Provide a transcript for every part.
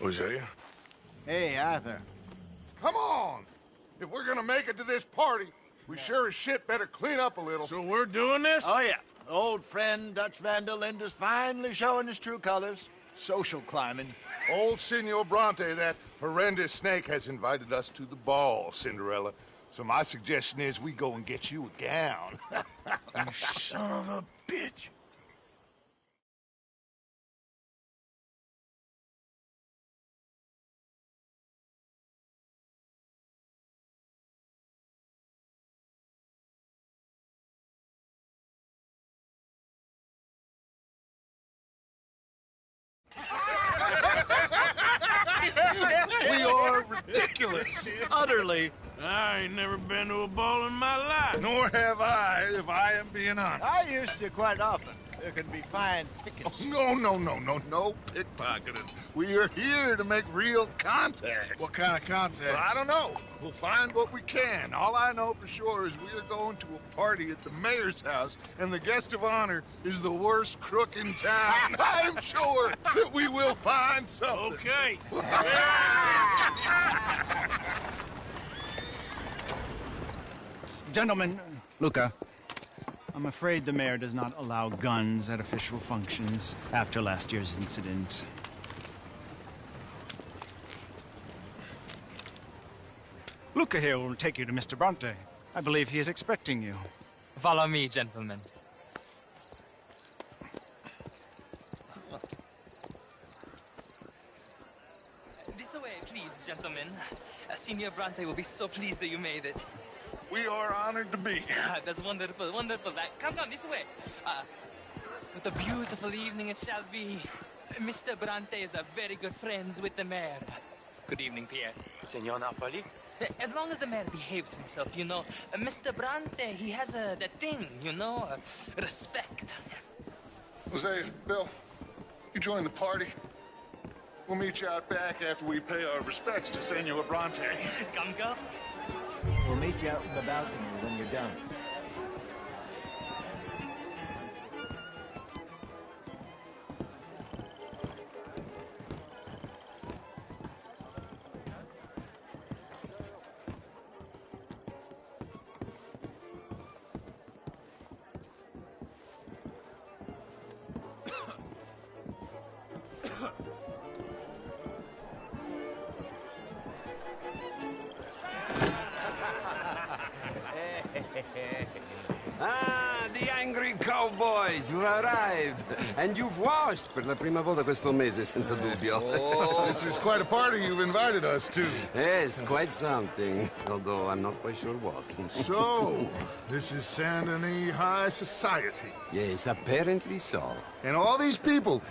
Hosea? Hey, Arthur. Come on! If we're gonna make it to this party, we sure as shit better clean up a little. So we're doing this? Oh, yeah. Old friend Dutch Van der Linde's finally showing his true colors. Social climbing. Old Senor Bronte, that horrendous snake, has invited us to the ball, Cinderella. So my suggestion is we go and get you a gown. You son of a bitch. We are ridiculous. Utterly. I ain't never been to a ball in my life. Nor have I, if I am being honest. I used to quite often. There can be fine pickings. No pickpocketing. We are here to make real contact. What kind of contact? Well, I don't know. We'll find what we can. All I know for sure is we are going to a party at the mayor's house, and the guest of honor is the worst crook in town. I'm sure that we will find something. Okay. Gentlemen, Luca, I'm afraid the mayor does not allow guns at official functions after last year's incident. Luca here will take you to Mr. Bronte. I believe he is expecting you. Follow me, gentlemen. This way, please, gentlemen. Senior Bronte will be so pleased that you made it. We are honored to be here. That's wonderful, wonderful. Come, this way. What a beautiful evening it shall be. Mr. Bronte is a very good friends with the mayor. Good evening, Pierre. Senor Napoli? As long as the mayor behaves himself, you know. Mr. Bronte, he has that thing, you know, respect. Jose, Bill, you join the party. We'll meet you out back after we pay our respects to Senor Bronte. Come. We'll meet you out in the balcony when you're done. Ah, the angry cowboys, you arrived. And you've washed per la prima volta questo mese, senza dubbio. Oh, this is quite a party you've invited us to. Yes, quite something. Although I'm not quite sure what. So, this is Saint Denis High Society. Yes, apparently so. And all these people,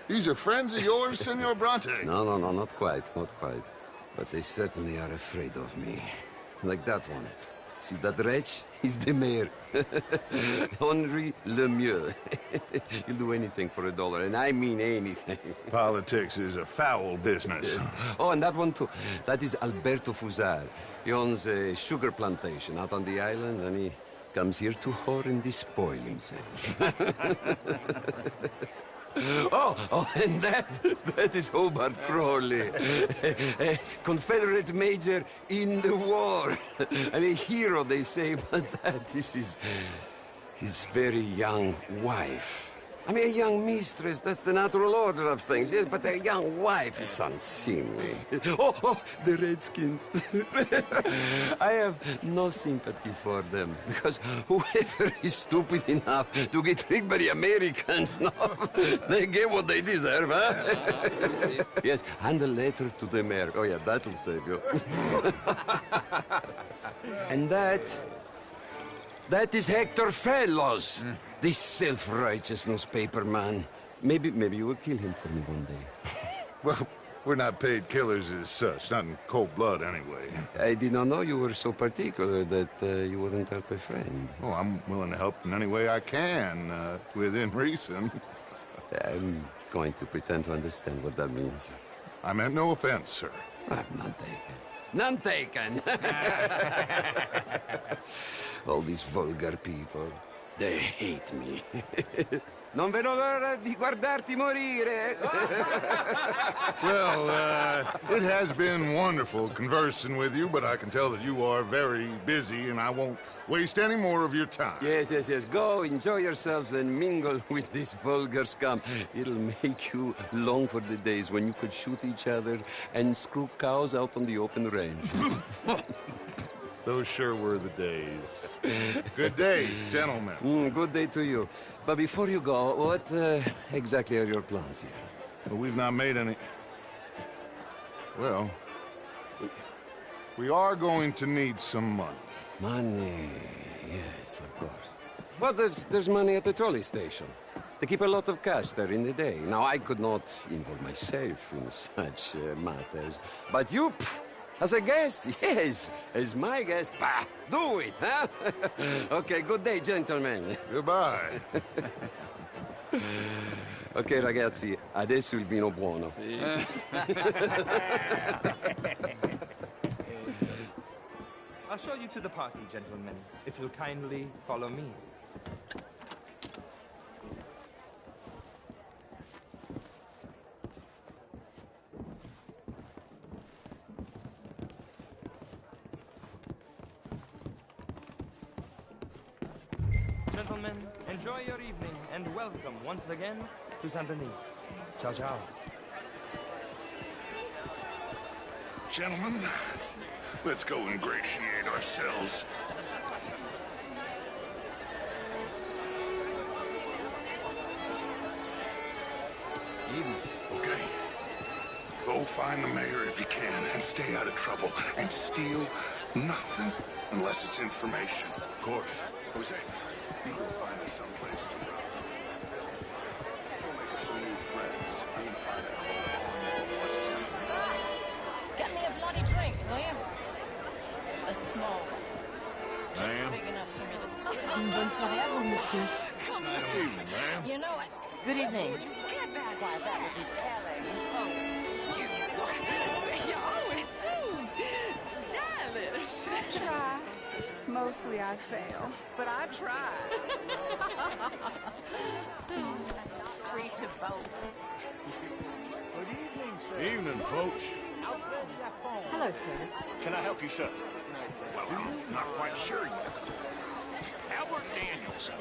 these are friends of yours, Senor Bronte? No, not quite. But they certainly are afraid of me. Like that one. See that wretch? He's the mayor. Henri Lemieux. He'll do anything for $1, and I mean anything. Politics is a foul business. Yes. Oh, and that one too. That is Alberto Fusar. He owns a sugar plantation out on the island, and he comes here to whore and despoil himself. Oh, and that is Hobart Crawley, a Confederate major in the war. I mean, a hero, they say, but that is his very young wife. I mean, a young mistress, that's the natural order of things, yes, but a young wife is unseemly. Oh, the Redskins. I have no sympathy for them, because whoever is stupid enough to get tricked by the Americans, no, they get what they deserve, huh? Yes, and a letter to the mayor. Oh, yeah, that'll save you. And that is Hector Fellows. This self-righteous newspaper man. Maybe you will kill him for me one day. Well, we're not paid killers as such, not in cold blood anyway. I did not know you were so particular that you wouldn't help a friend. Oh, I'm willing to help in any way I can, within reason. I'm going to pretend to understand what that means. I meant no offense, sir. I'm none taken. None taken! All these vulgar people. They hate me. Non vedo l'ora di guardarti morire. Well, it has been wonderful conversing with you, but I can tell that you are very busy, and I won't waste any more of your time. Yes, yes, yes. Go, enjoy yourselves, and mingle with this vulgar scum. It'll make you long for the days when you could shoot each other and screw cows out on the open range. Those sure were the days. Good day, gentlemen. Good day to you. But before you go, what exactly are your plans here? Well, we've not made any... Well, we are going to need some money. Money, yes, of course. Well, there's money at the trolley station. They keep a lot of cash there in the day. Now, I could not involve myself in such matters. But you, as a guest, yes, as my guest, bah, do it, huh? Okay, good day, gentlemen. Goodbye. Ok, ragazzi, adesso il vino buono. I'll show you to the party, gentlemen, if you'll kindly follow me. Gentlemen, enjoy your evening and welcome once again to Saint Denis. Ciao, ciao. Gentlemen, let's go ingratiate ourselves. Okay. Go find the mayor if you can and stay out of trouble. And steal nothing unless it's information. Of course. Jose, you go find us someplace to run. We'll make us some new friends. I'm gonna find out what's Get me a bloody drink, will you? A small one. Just Ma'am? big enough for me to Bonne soirée à vous, monsieur. Come on. Good evening, ma'am. You know it. Good evening. Get back while that would be telling. Oh, it's so stylish. Try. Mostly I fail, but I try. Three to vote. Good evening, sir. Evening, folks. Alfred Lafont. Hello, sir. Can I help you, sir? Well, I'm not quite sure yet. Albert Daniels.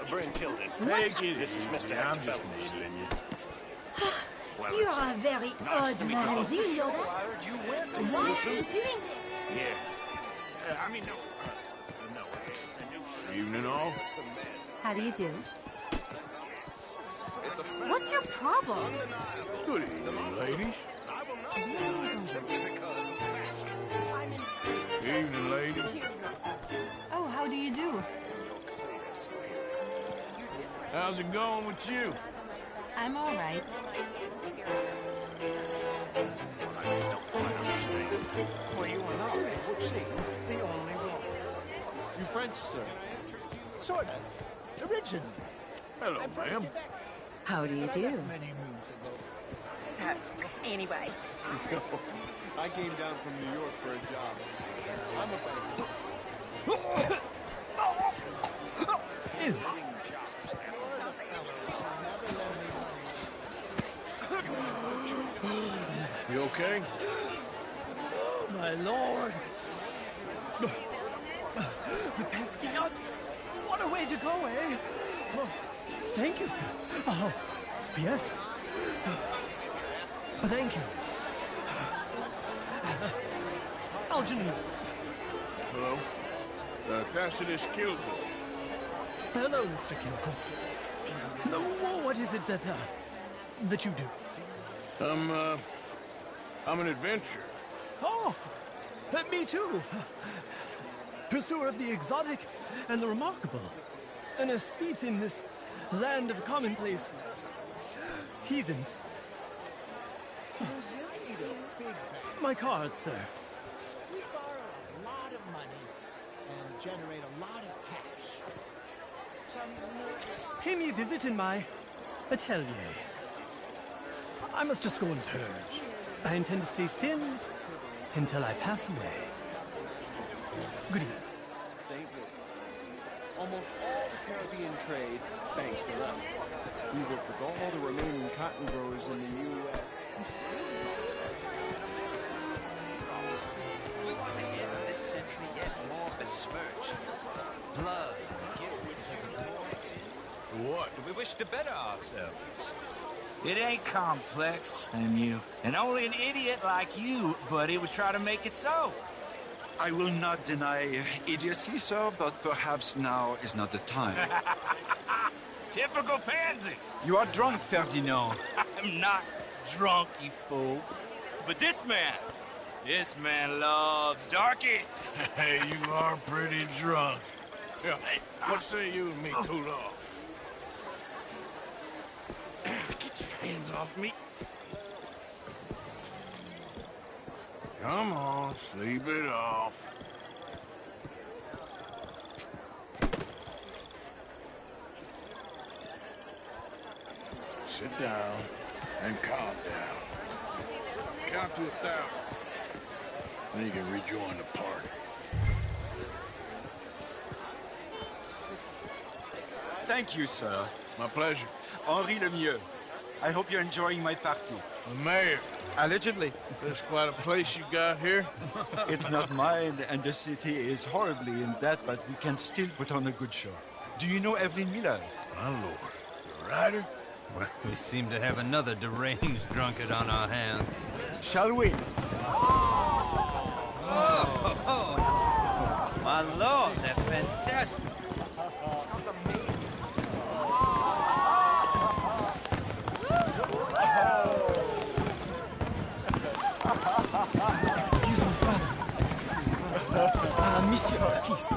Bryn Tilden. Take it. This is Mr. I'm just needling you. You are a very odd man. Do you know that? Why are you doing this? Yeah. I mean, no. No. It's a new... Evening, all. How do you do? What's your problem? Good evening, ladies. Evening, ladies. Oh, how do you do? How's it going with you? I'm all right. Well, you are not, it would seem, the only one. You French, sir? Sorta. Original. Hello, ma'am. How do you do? Many moons ago. Anyway. I came down from New York for a job. I'm a Is You okay? my lord! The pesky nut! What a way to go, eh? Oh, thank you, sir. Oh, yes. Thank you. Algernon. Hello. Tacitus Kilgore. Hello, Mr. Kilgore. What is it that you do? I'm an adventurer. Oh, me too. Pursuer of the exotic and the remarkable. An aesthete in this land of commonplace heathens. My card, sir. We borrow a lot of money and generate a lot of cash. Pay me a visit in my atelier. I must just go and purge. I intend to stay thin until I pass away. Good evening. St. Louis. Almost all the Caribbean trade, thanks for us. We work with all the remaining cotton growers in the U.S. We want to end this century yet more besmirched. Blood, guilt, What? we wish to better ourselves. It ain't complex, and only an idiot like you, buddy, would try to make it so. I will not deny idiocy, sir, but perhaps now is not the time. Typical pansy. You are drunk, Ferdinand. I'm not drunk, you fool. But this man loves darkies. Hey, you are pretty drunk. Yeah, hey, what say you and me cool off? Get your hands off me. Come on, sleep it off. Sit down and calm down. Count to 1,000. Then you can rejoin the party. Thank you, sir. My pleasure. Henri Lemieux. I hope you're enjoying my party. The mayor. Allegedly. There's quite a place you got here. It's not mine, and the city is horribly in debt, but we can still put on a good show. Do you know Evelyn Miller? My lord. The writer? Well, we seem to have another deranged drunkard on our hands. Shall we? Oh, my lord, they're fantastic. Excuse me, brother. Monsieur, please.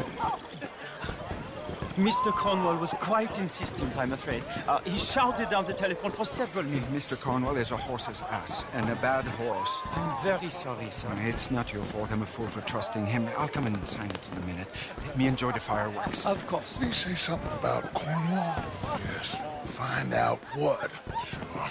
Mr. Cornwall was quite insistent, I'm afraid. He shouted down the telephone for several minutes. Mr. Cornwall is a horse's ass, and a bad horse. I'm very sorry, sir. It's not your fault. I'm a fool for trusting him. I'll come in and sign it in a minute. Let me enjoy the fireworks. Of course. Did he say something about Cornwall? Yes. Find out what. Sure.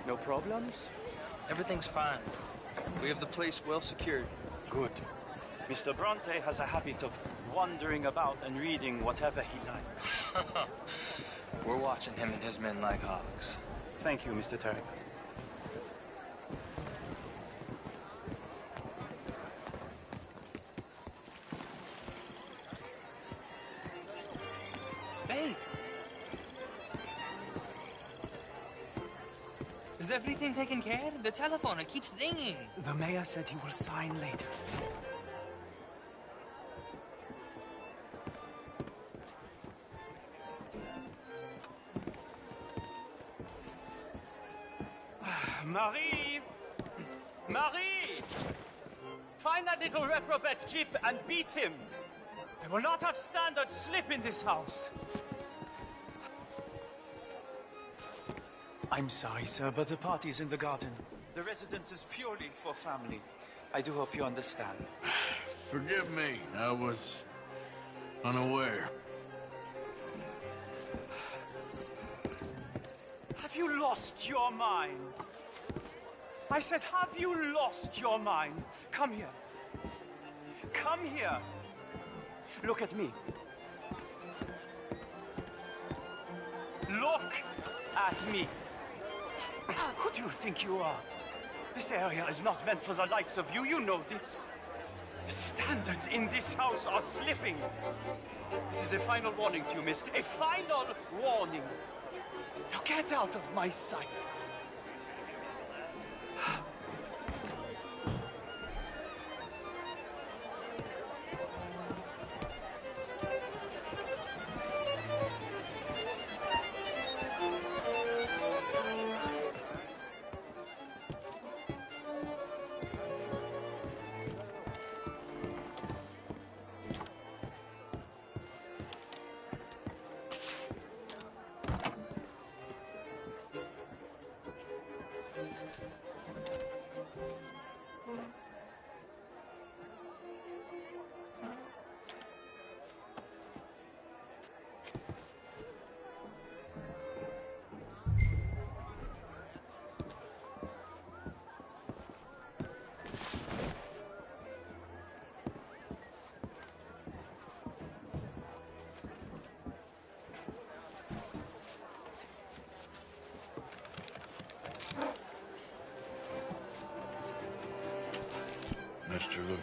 No problems? Everything's fine. We have the place well secured. Good. Mr. Bronte has a habit of wandering about and reading whatever he likes. We're watching him and his men like hawks. Thank you, Mr. Tarek. Hey! Is everything taken care of? The telephone, it keeps ringing. The mayor said he will sign later. Marie! Marie! Find that little reprobate Jip and beat him. I will not have standard slip in this house. I'm sorry, sir, but the party's in the garden. The residence is purely for family. I do hope you understand. Forgive me. I was unaware. Have you lost your mind? I said, have you lost your mind? Come here. Come here. Look at me. Look at me. Who do you think you are? This area is not meant for the likes of you. You know this. The standards in this house are slipping. This is a final warning to you, miss. A final warning. Now get out of my sight.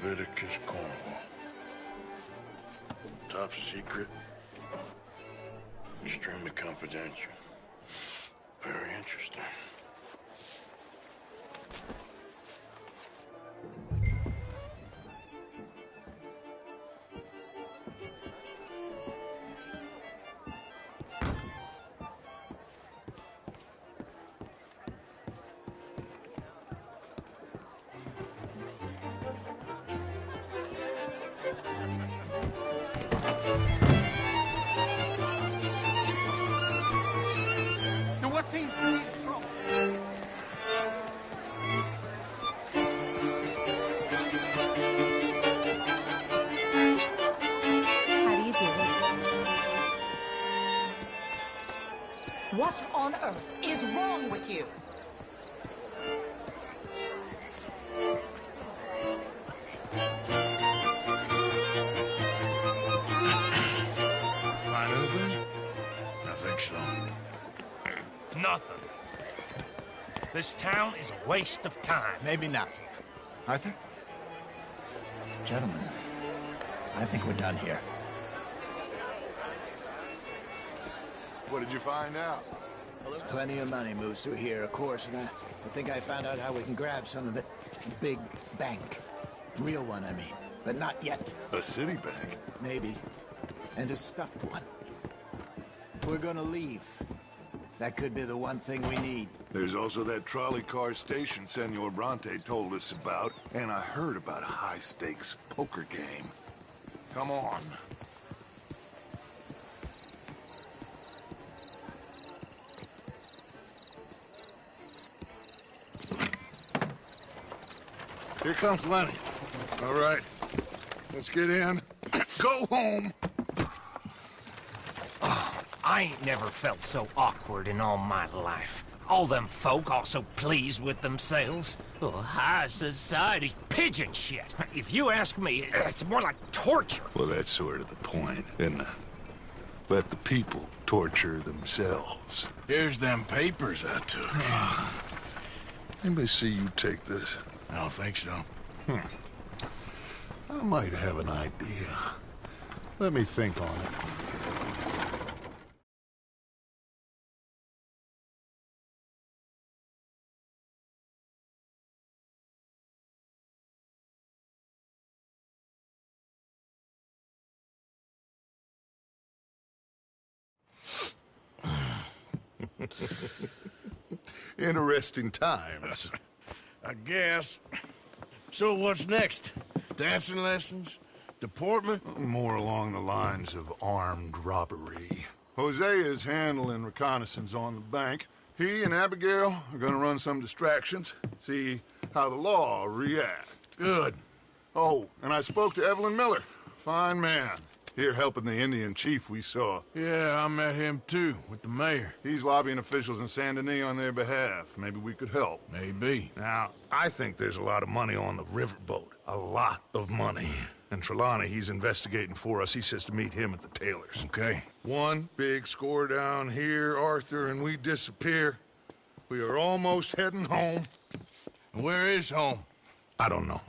Leviticus Cornwall. Top secret. Extremely confidential. Very interesting. What seems to be the trouble? How do you do? What on earth is wrong with you? Find anything? I think so. Nothing. This town is a waste of time. Maybe not. I think... Gentlemen, I think we're done here. What did you find out? There's plenty of money moves through here, of course, and I think I found out how we can grab some of it. A big bank. Real one, I mean. But not yet. A city bank? Maybe. And a stuffed one. If we're gonna leave, that could be the one thing we need. There's also that trolley car station Senor Bronte told us about, and I heard about a high-stakes poker game. Come on. Here comes Lenny. All right, let's get in. Go home. I ain't never felt so awkward in all my life. All them folk all so pleased with themselves. Oh, high society's pigeon shit. If you ask me, it's more like torture. Well, that's sort of the point, isn't it? Let the people torture themselves. Here's them papers I took. Anybody see you take this? I don't think so. I might have an idea. Let me think on it. Interesting times. I guess. So what's next? Dancing lessons? Deportment? More along the lines of armed robbery. Hosea is handling reconnaissance on the bank. He and Abigail are gonna run some distractions, see how the law reacts. Good. Oh, and I spoke to Evelyn Miller. Fine man. Here helping the Indian chief we saw. Yeah, I met him too, with the mayor. He's lobbying officials in Saint Denis on their behalf. Maybe we could help. Maybe. Now, I think there's a lot of money on the riverboat. A lot of money. And Trelawney, he's investigating for us. He says to meet him at the Taylor's. Okay. One big score down here, Arthur, and we disappear. We are almost heading home. Where is home? I don't know.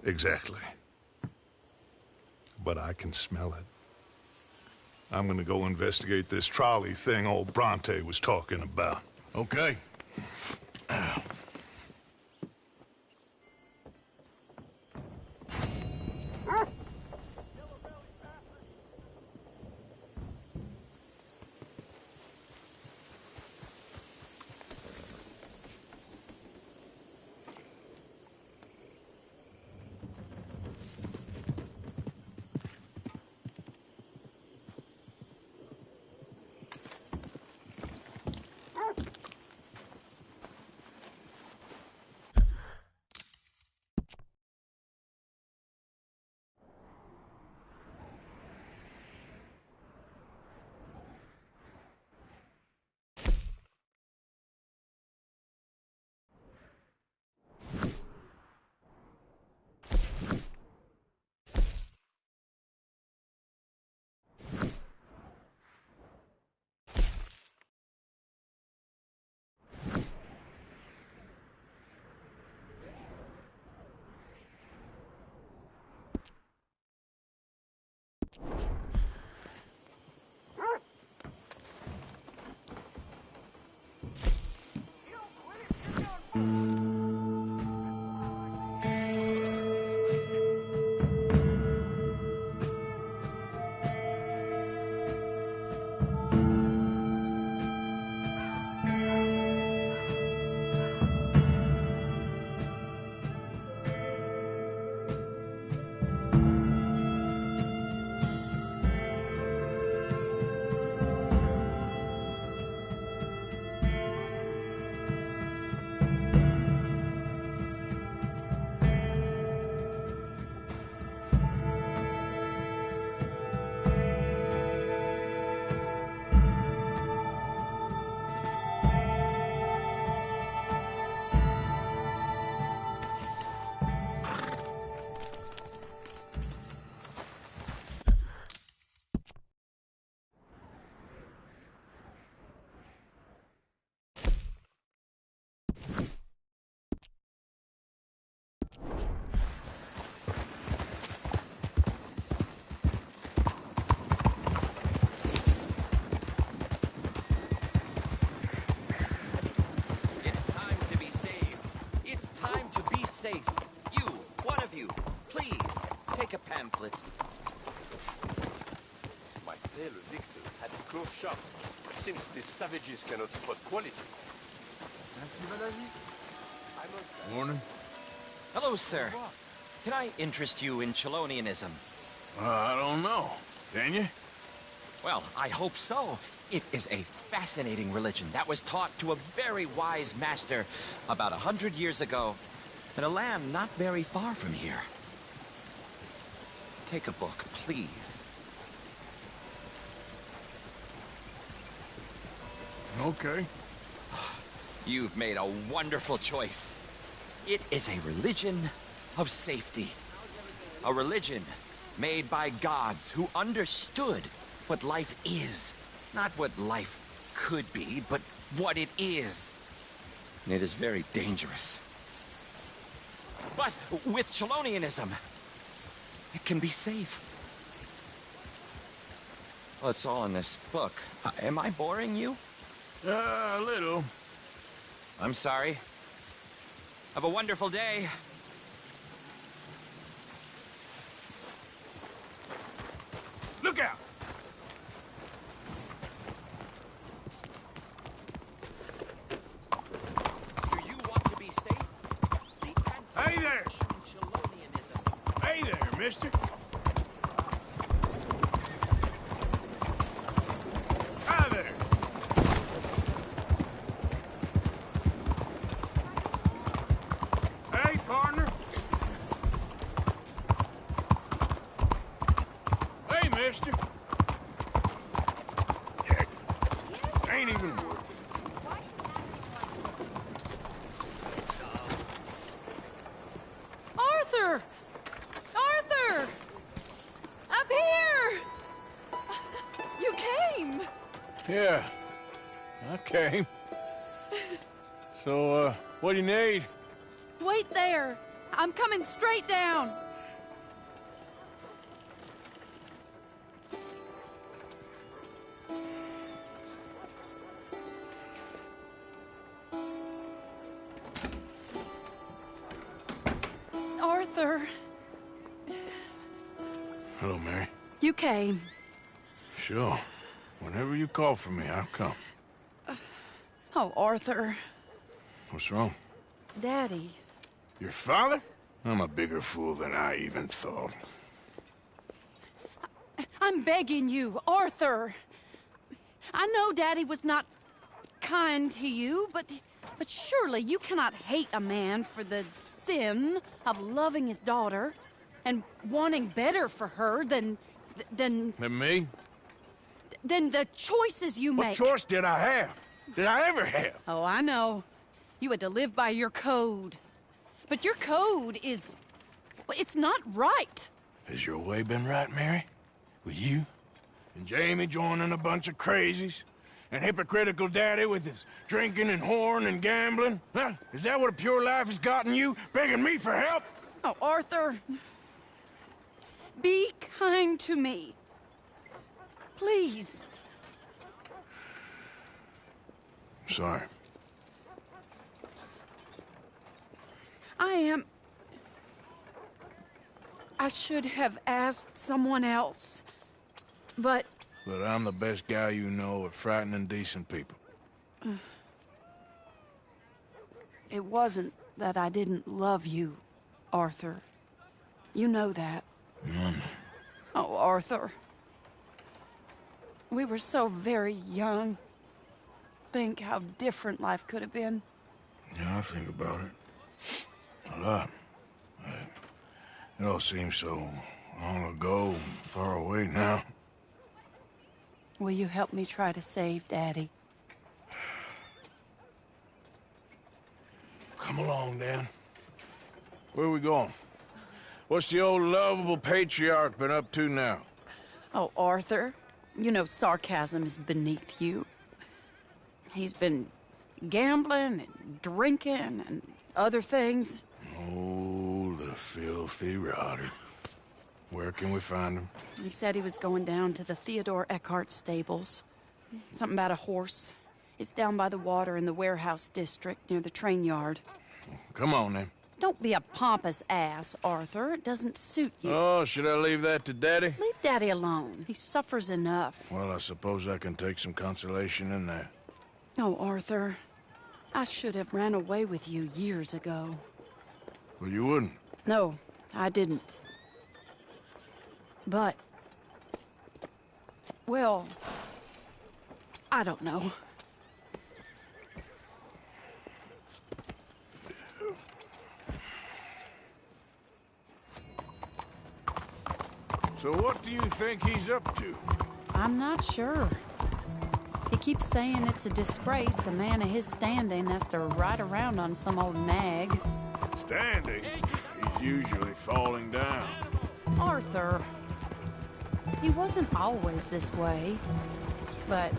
Exactly. But I can smell it. I'm gonna go investigate this trolley thing old Bronte was talking about. Okay. Victor had a close shop. Seems the savages cannot spot quality. Morning. Hello, sir. Can I interest you in Chelonianism? I don't know. Can you? Well, I hope so. It is a fascinating religion that was taught to a very wise master about 100 years ago in a land not very far from here. Take a book, please. Okay. You've made a wonderful choice. It is a religion of safety. A religion made by gods who understood what life is. Not what life could be, but what it is. And it is very dangerous. But with Chelonianism, it can be safe. Well, it's all in this book. Am I boring you? A little. I'm sorry. Have a wonderful day. Look out! Do you want to be safe? Hey there! Hey there, mister. Hi there. Hey, partner. Hey, mister. Heck, ain't even worth it. Arthur! Arthur! Up here! You came! Yeah, I came. So, what do you need? Wait there! I'm coming straight down! Arthur, Hello, Mary. you came. Sure. Whenever you call for me, I'll come. Oh, Arthur. What's wrong? Daddy. Your father? I'm a bigger fool than I even thought. I'm begging you, Arthur. I know Daddy was not kind to you, but surely you cannot hate a man for the sin of loving his daughter and wanting better for her than Than me? than the choices you What make. choice did I have? Did I ever have? Oh, I know. You had to live by your code. But your code is... well, it's not right. Has your way been right, Mary? With you? And Jamie joining a bunch of crazies? And hypocritical daddy with his drinking and whoring and gambling? Huh? Is that what a pure life has gotten you? Begging me for help? Oh, Arthur. Be kind to me. Please. Sorry. I should have asked someone else. But I'm the best guy you know at frightening decent people. it wasn't that I didn't love you, Arthur. You know that. Oh, Arthur. We were so very young. Think how different life could have been. Yeah, I think about it. A lot. It all seems so long ago, far away now. Will you help me try to save Daddy? Come along, Dan. Where are we going? What's the old lovable patriarch been up to now? Oh, Arthur, you know sarcasm is beneath you. He's been gambling and drinking and other things. Oh, the filthy rotter. Where can we find him? He said he was going down to the Theodore Eckhart stables. Something about a horse. It's down by the water in the warehouse district near the train yard. Come on, then. Don't be a pompous ass, Arthur. It doesn't suit you. Oh, should I leave that to Daddy? Leave Daddy alone. He suffers enough. Well, I suppose I can take some consolation in that. Oh, Arthur. I should have ran away with you years ago. Well, you wouldn't. No, I didn't. But... well... I don't know. So what do you think he's up to? I'm not sure. He keeps saying it's a disgrace a man of his standing has to ride around on some old nag. Standing? He's usually falling down. Arthur. He wasn't always this way, but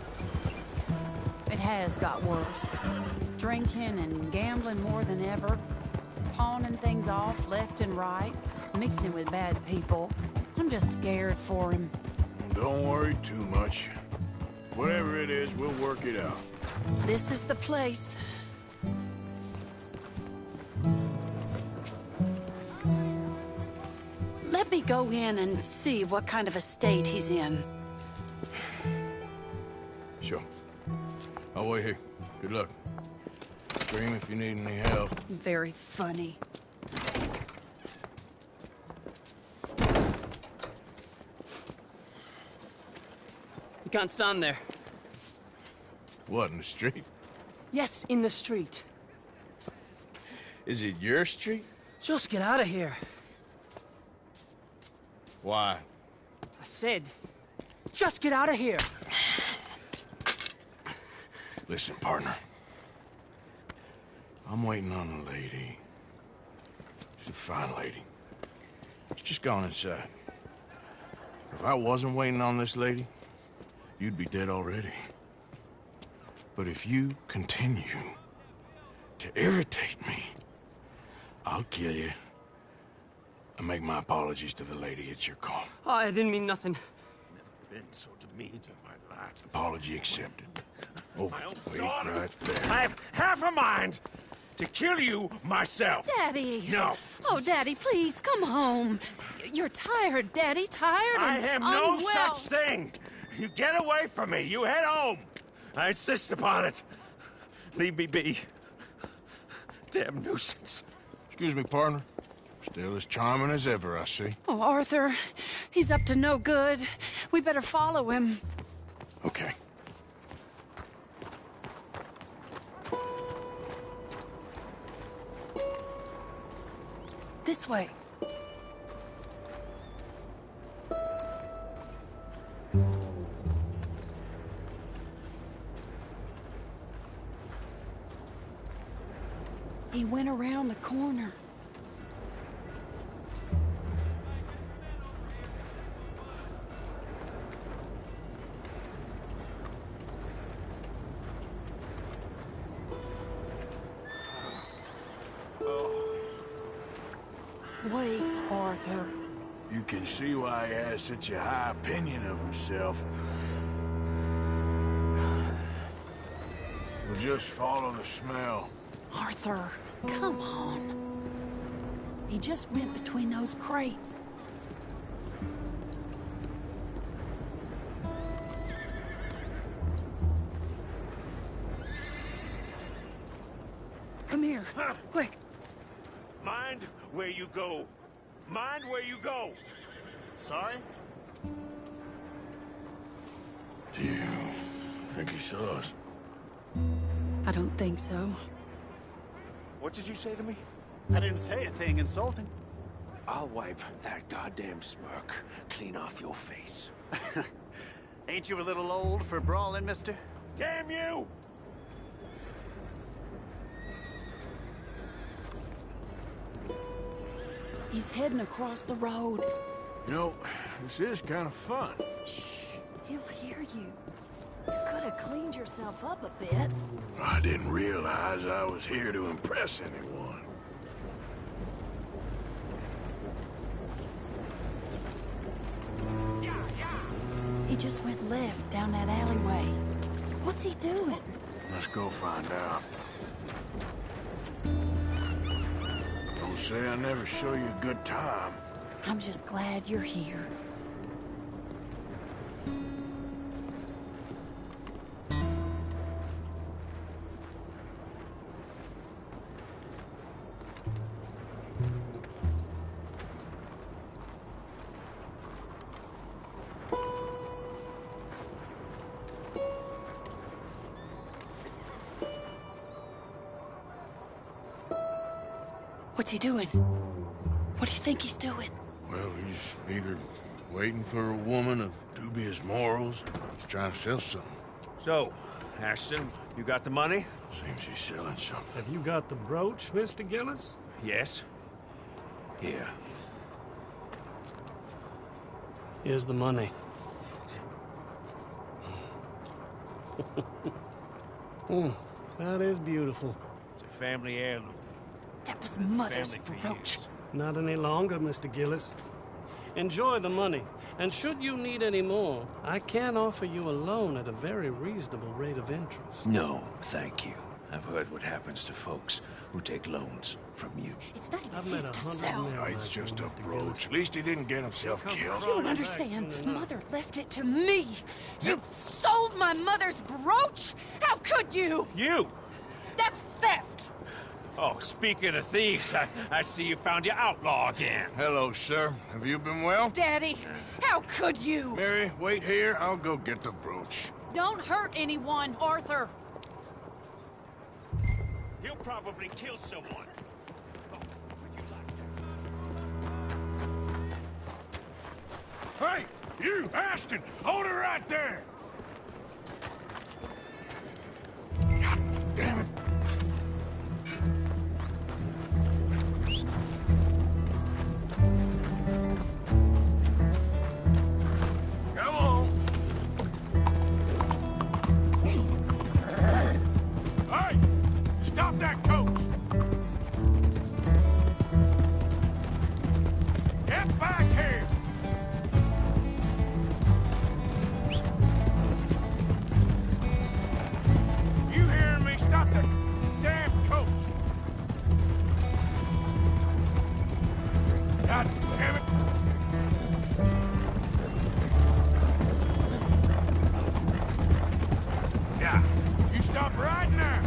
it has got worse. He's drinking and gambling more than ever, pawning things off left and right, mixing with bad people. I'm just scared for him. Don't worry too much. Whatever it is, we'll work it out. This is the place. Let me go in and see what kind of a state he's in. Sure. I'll wait here. Good luck. Scream if you need any help. Very funny. You can't stand there. What, in the street? Yes, in the street. Is it your street? Just get out of here. Why? I said, just get out of here. Listen, partner. I'm waiting on a lady. She's a fine lady. She's just gone inside. If I wasn't waiting on this lady, you'd be dead already. But if you continue to irritate me, I'll kill you and make my apologies to the lady. It's your call. Oh, I didn't mean nothing. Never been so demeaned in my life. Apology accepted. Oh, wait daughter. right there. I have half a mind to kill you myself. Daddy! No. Oh, Daddy, please, come home. You're tired, Daddy, tired I and am no unwell. such thing. You get away from me. You head home. I insist upon it. Leave me be. Damn nuisance. Excuse me, partner. Still as charming as ever, I see. Oh, Arthur, he's up to no good. We better follow him. Okay. This way. He went around the corner. Wait, Arthur. You can see why he has such a high opinion of himself. We'll just follow the smell. Arthur, come on. He just went between those crates. Come here, quick. Mind where you go. Mind where you go. Sorry? Do you think he saw us? I don't think so. What did you say to me? I didn't say a thing insulting. I'll wipe that goddamn smirk clean off your face. Ain't you a little old for brawling, mister? Damn you! He's heading across the road. You know, this is kind of fun. Shh, he'll hear you. You could have cleaned yourself up a bit. I didn't realize I was here to impress anyone. He just went left down that alleyway. What's he doing? Let's go find out. Those People say I never show you a good time. I'm just glad you're here. What's he doing? What do you think he's doing? Well, he's either waiting for a woman of dubious morals, or he's trying to sell something. So, Ashton, you got the money? Seems he's selling something. Have you got the brooch, Mr. Gillis? Yes. Here. Here's the money. That is beautiful. It's a family heirloom. That was Mother's Family brooch. Not any longer, Mr. Gillis. Enjoy the money, and should you need any more, I can offer you a loan at a very reasonable rate of interest. No, thank you. I've heard what happens to folks who take loans from you. It's not even I've met his to 100 sell. men No, it's like just you, a Mr. brooch. Gillis. At least he didn't get himself killed. You don't understand. soon enough. Mother left it to me. You sold my mother's brooch? How could you? You! That's theft. Oh, speaking of thieves, I see you found your outlaw again. Hello, sir. Have you been well? Daddy, how could you? Mary, wait here. I'll go get the brooch. Don't hurt anyone, Arthur. He'll probably kill someone. Hey, you, Ashton! Hold her right there! God damn it. Come on! Hey! Stop that coach! Get back here! You hearing me? Stop the damn coach! God damn it! Yeah, you stop right now!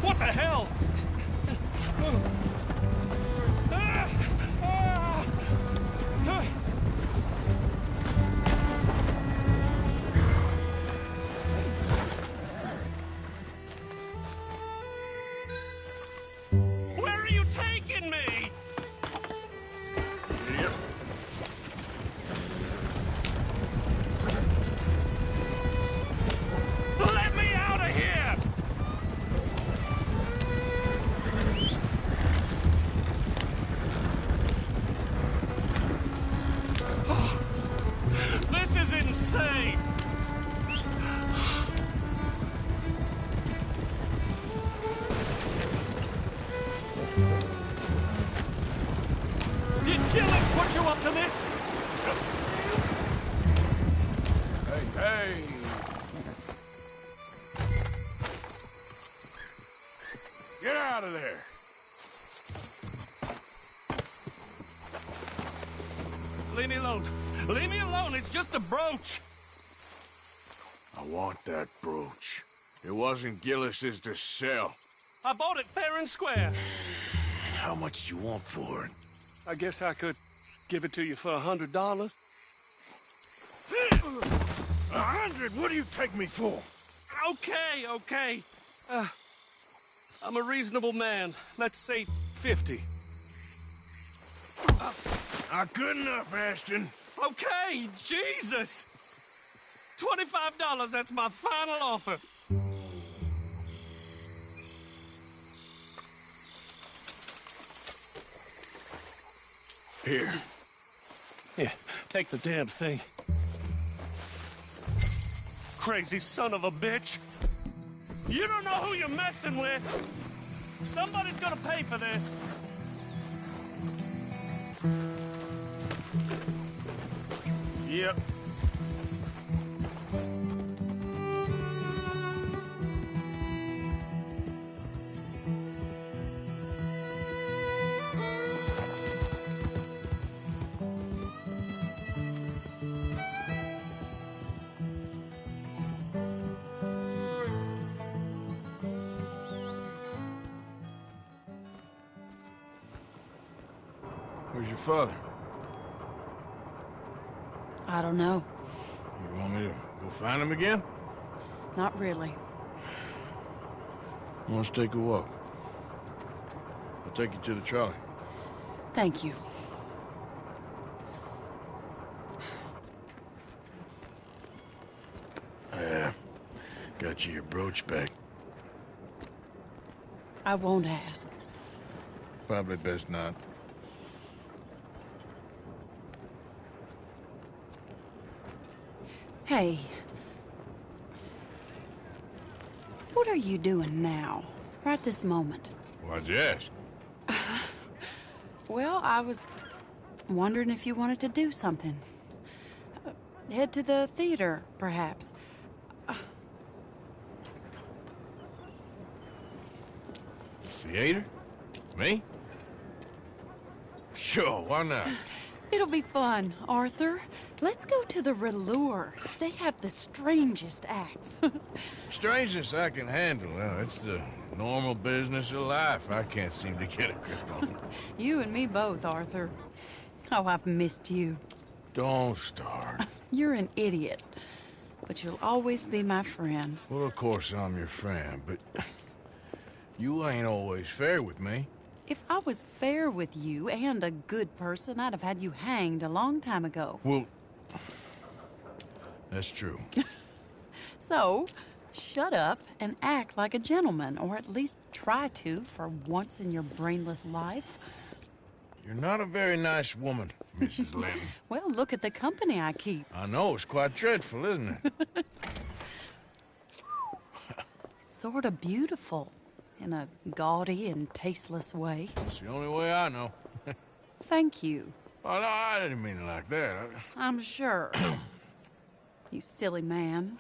What the hell? Where are you taking me? Yep. Let me out of here! This is insane! Did Gillis put you up to this? Hey, hey! Get out of there! Leave me alone. Leave me alone. It's just a brooch. I want that brooch. It wasn't Gillis's to sell. I bought it fair and square. How much do you want for it? I guess I could give it to you for $100. 100? What do you take me for? Okay, okay. I'm a reasonable man. Let's say 50. Not good enough, Ashton. Okay, Jesus! $25, that's my final offer. Here. Here, take the damn thing. crazy son of a bitch. You don't know who you're messing with. Somebody's gonna pay for this. Yep. Where's your father? I don't know. You want me to go find him again? Not really. Let's take a walk. I'll take you to the trolley. Thank you. Yeah. Got you your brooch back. I won't ask. Probably best not. Hey. What are you doing now? Right this moment? Why'd you ask? Well, I was wondering if you wanted to do something. Head to the theater, perhaps. Theater? Me? Sure, why not? It'll be fun, Arthur. Let's go to the Relure. They have the strangest acts. Strangeness I can handle. Well, it's the normal business of life. I can't seem to get a grip on. You and me both, Arthur. Oh, I've missed you. Don't start. You're an idiot. But you'll always be my friend. Well, of course I'm your friend, but you ain't always fair with me. If I was fair with you and a good person, I'd have had you hanged a long time ago. Well, that's true. So, shut up and act like a gentleman, or at least try to for once in your brainless life. You're not a very nice woman, Mrs. Lennon. Well, look at the company I keep. I know, it's quite dreadful, isn't it? It's sort of beautiful. In a gaudy and tasteless way. It's the only way I know. Thank you. Oh, no, I didn't mean it like that. I'm sure. You silly man.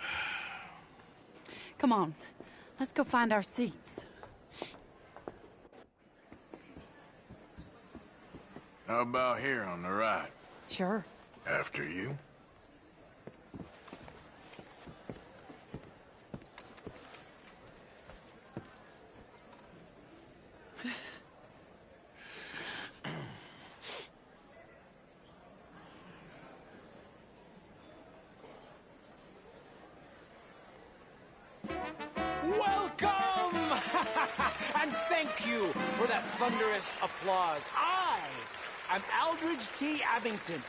Come on, let's go find our seats. How about here on the right? Sure. After you. Welcome! And thank you for that thunderous applause. I am Aldridge T. Abington,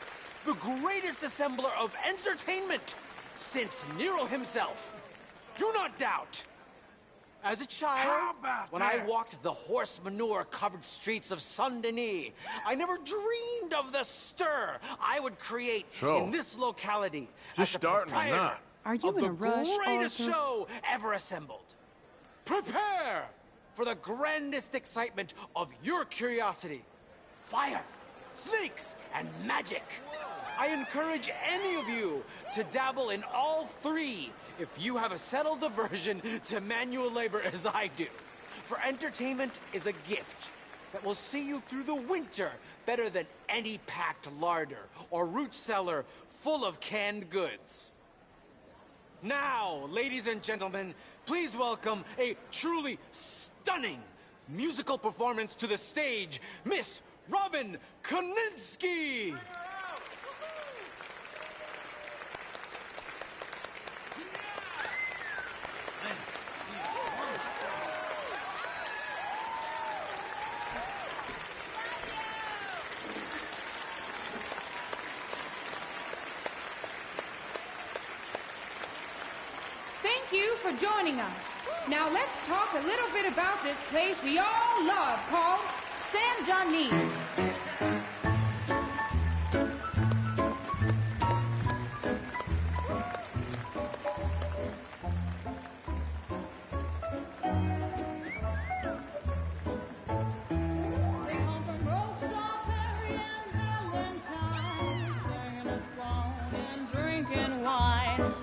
the greatest assembler of entertainment since Nero himself. Do not doubt. As a child, when I walked the horse manure-covered streets of Saint-Denis, I never dreamed of the stir I would create in this locality. Just starting or not? Are you in a rush, the greatest Arthur? show ever assembled. Prepare for the grandest excitement of your curiosity. Fire, snakes, and magic. I encourage any of you to dabble in all three if you have a settled aversion to manual labor as I do. For entertainment is a gift that will see you through the winter better than any packed larder or root cellar full of canned goods. Now, ladies and gentlemen, please welcome a truly stunning musical performance to the stage, Miss Robin Koninsky! Thank you for joining us. Now let's talk a little bit about this place we all love called Saint-Denis.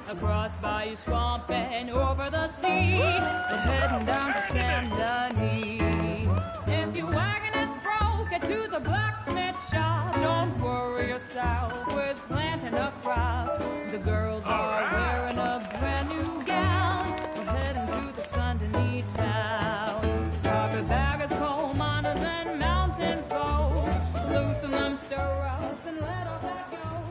across Bayou Swamp and over the sea. We're heading down to Saint Denis. If your wagon is broke, get to the blacksmith shop. Don't worry yourself with planting a crop. The girls are wearing a brand new gown. We're heading to the Saint Denis town. Carpetbaggers, coal miners, and mountain folk. Loosen them stirrups and let all that go.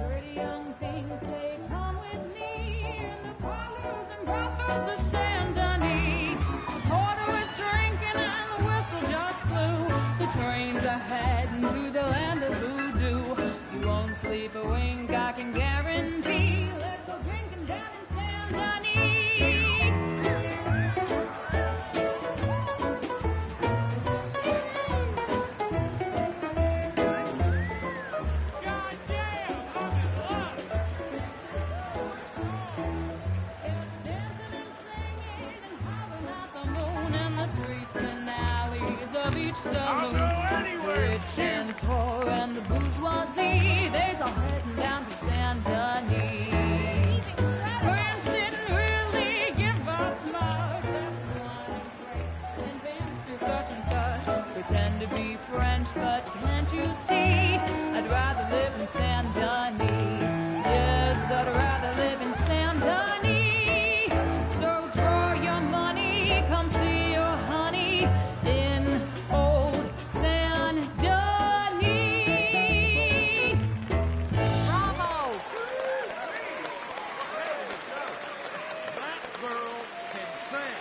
Pretty young things say, come with me in the parlors and brothels of Saint Denis. The porter is drinking and the whistle just blew. The trains are heading to the land of voodoo. You won't sleep a wink, I can guarantee. Let's go drinking down in Saint Denis. Rich and poor and the bourgeoisie, they's all heading down to Saint Denis. France didn't really give us much. That's wine and grapes and fancy such and such. Pretend to be French, but can't you see? I'd rather live in Saint Denis. Yes, I'd rather live in Saint Denis. So draw your money, come see your honey in old Saint Denis. Bravo! That girl can sing.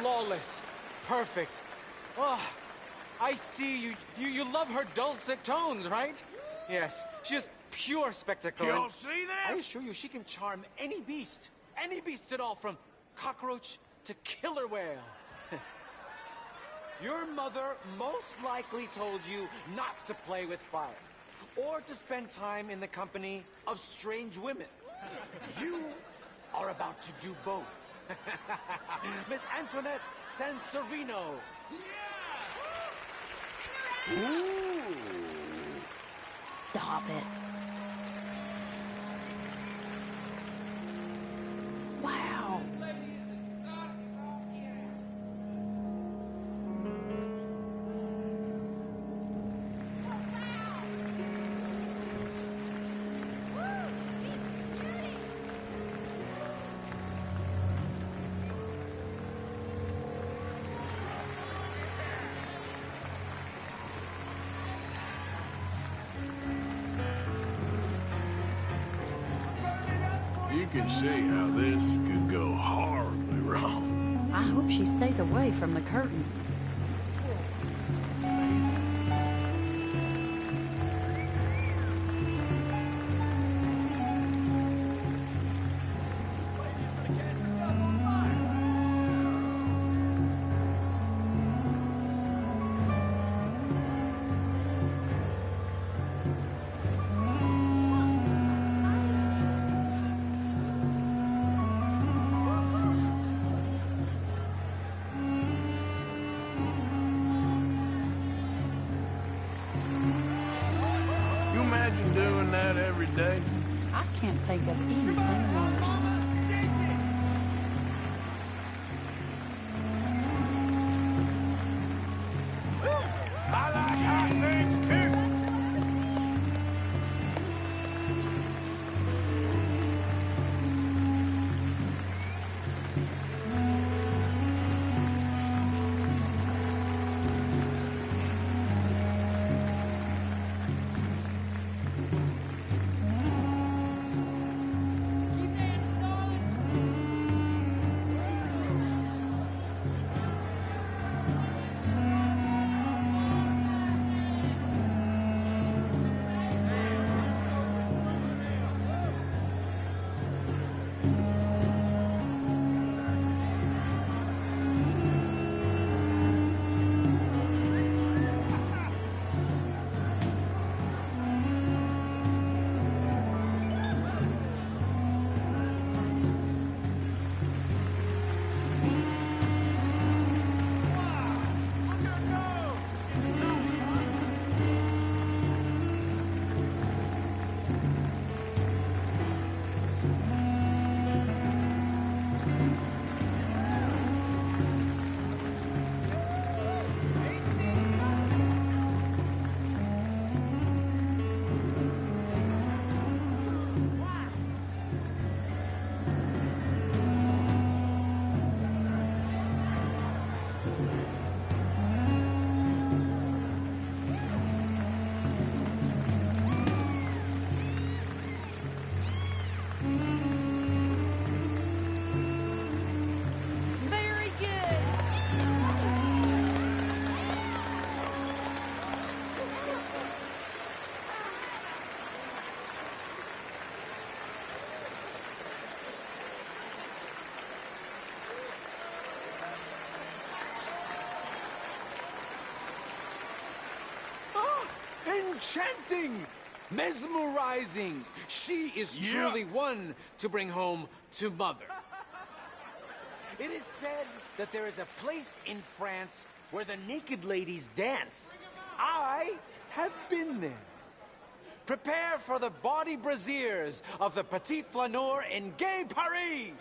Flawless. Perfect. Oh, I see you love her dulcet tones, right? Yes, she is pure spectacle. Y'all see this? I assure you she can charm any beast at all, from cockroach to killer whale. Your mother most likely told you not to play with fire, or to spend time in the company of strange women. You are about to do both. Miss Antoinette Sansorino. Ooh. Stop it. Wow. You can see how this could go horribly wrong. I hope she stays away from the curtain. Imagine doing that every day. I can't think of anything worse. I like hot things too. Enchanting! Mesmerizing! She is truly one to bring home to Mother. It is said that there is a place in France where the naked ladies dance. I have been there. Prepare for the bawdy brassiers of the Petit Flaneur in Gay Paris!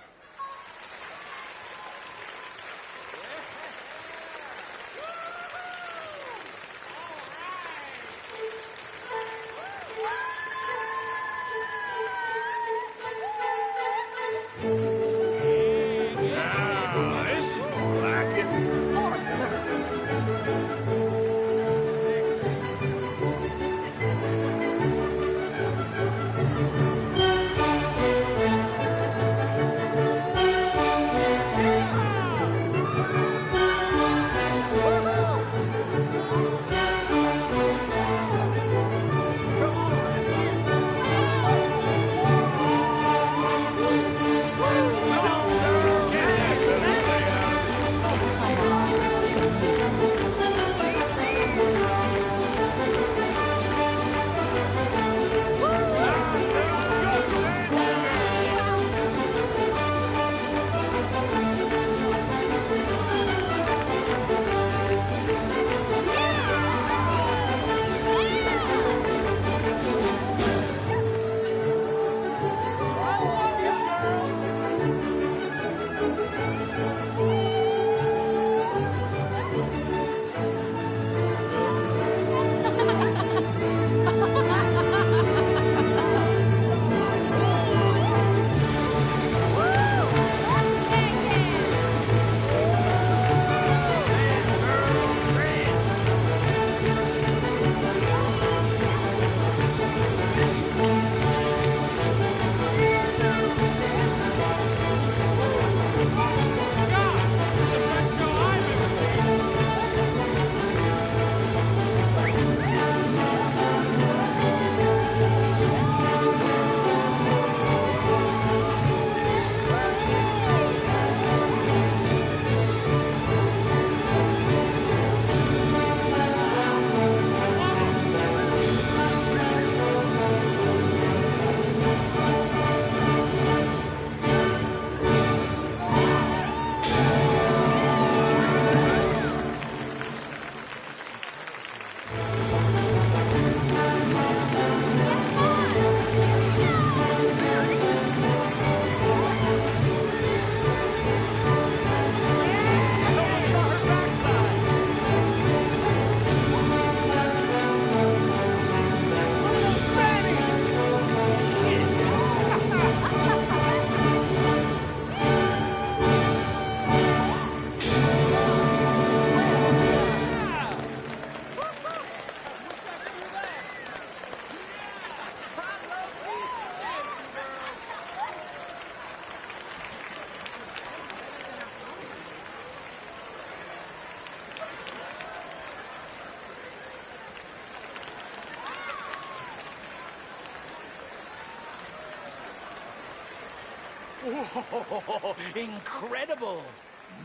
Oh, incredible!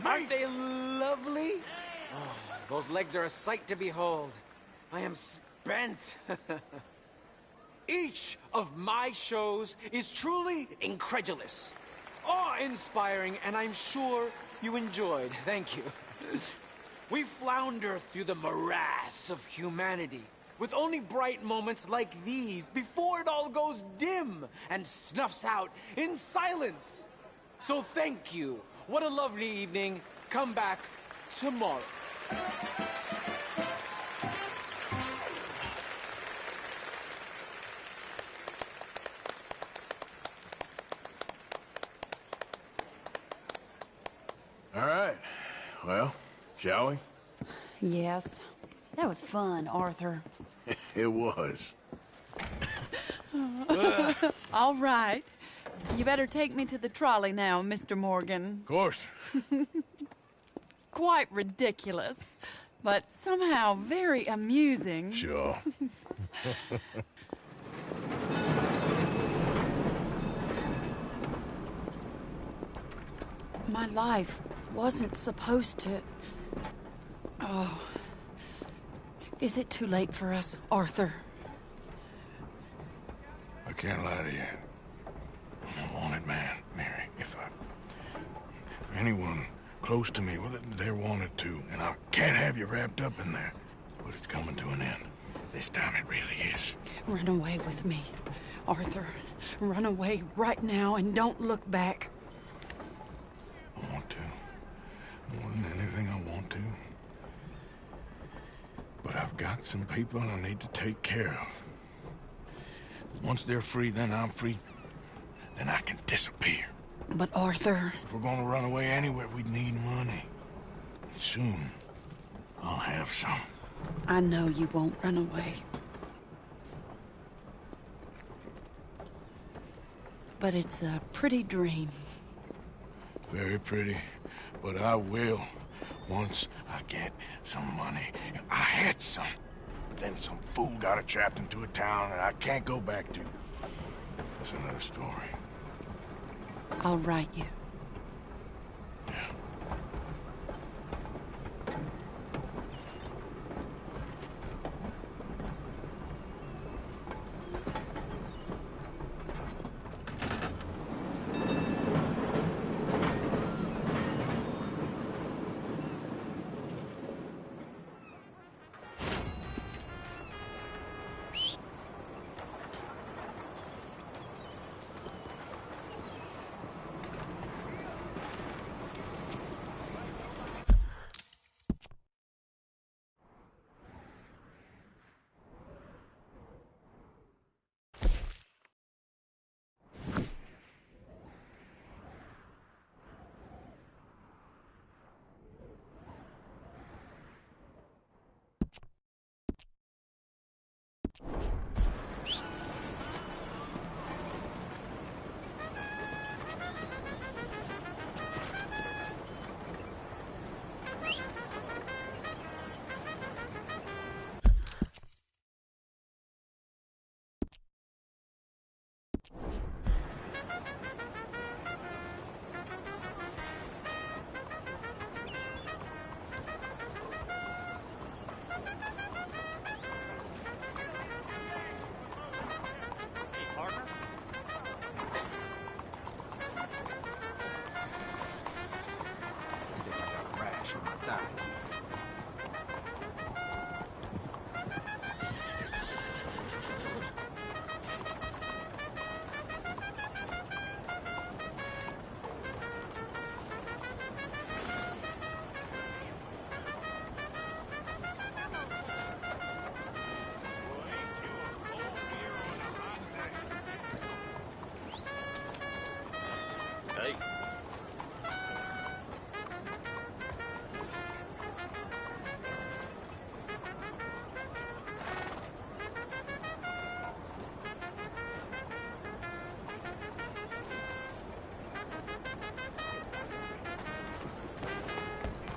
Aren't they lovely? Oh, those legs are a sight to behold. I am spent. Each of my shows is truly incredulous, awe-inspiring, and I'm sure you enjoyed. Thank you. We flounder through the morass of humanity, with only bright moments like these before it all goes dim and snuffs out in silence. So thank you. What a lovely evening. Come back tomorrow. All right. Well, shall we? Yes. That was fun, Arthur. It was. All right. You better take me to the trolley now, Mr. Morgan. Of course. Quite ridiculous, but somehow very amusing. Sure. My life wasn't supposed to... Oh. Is it too late for us, Arthur? can't lie to you. I'm a wanted man, Mary. If anyone close to me, well, they're wanted too. And I can't have you wrapped up in there. But it's coming to an end. This time it really is. Run away with me, Arthur. Run away right now and don't look back. I want to. More than anything, I want to. But I've got some people I need to take care of. Once they're free, then I'm free. Then I can disappear. But Arthur... If we're gonna run away anywhere, we'd need money. Soon, I'll have some. I know you won't run away. But it's a pretty dream. Very pretty. But I will, once I get some money. I had some. But then some fool got it trapped into a town that I can't go back to. That's another story. I'll write you.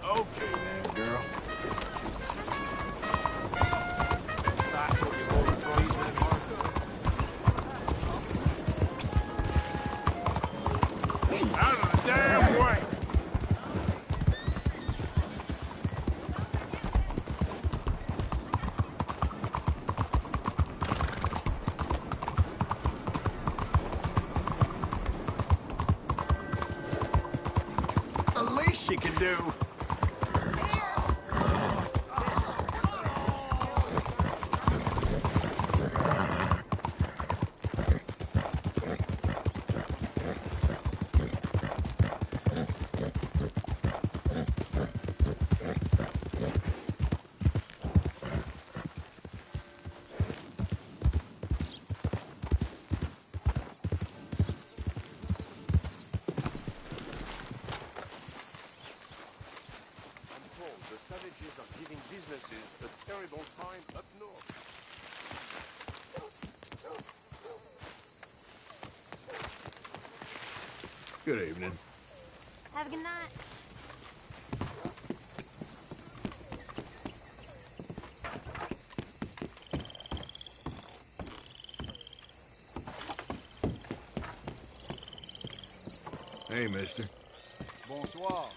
Okay then, girl. Out of the damn way! The least you can do. Good evening. Have a good night. Hey, mister. Bonsoir.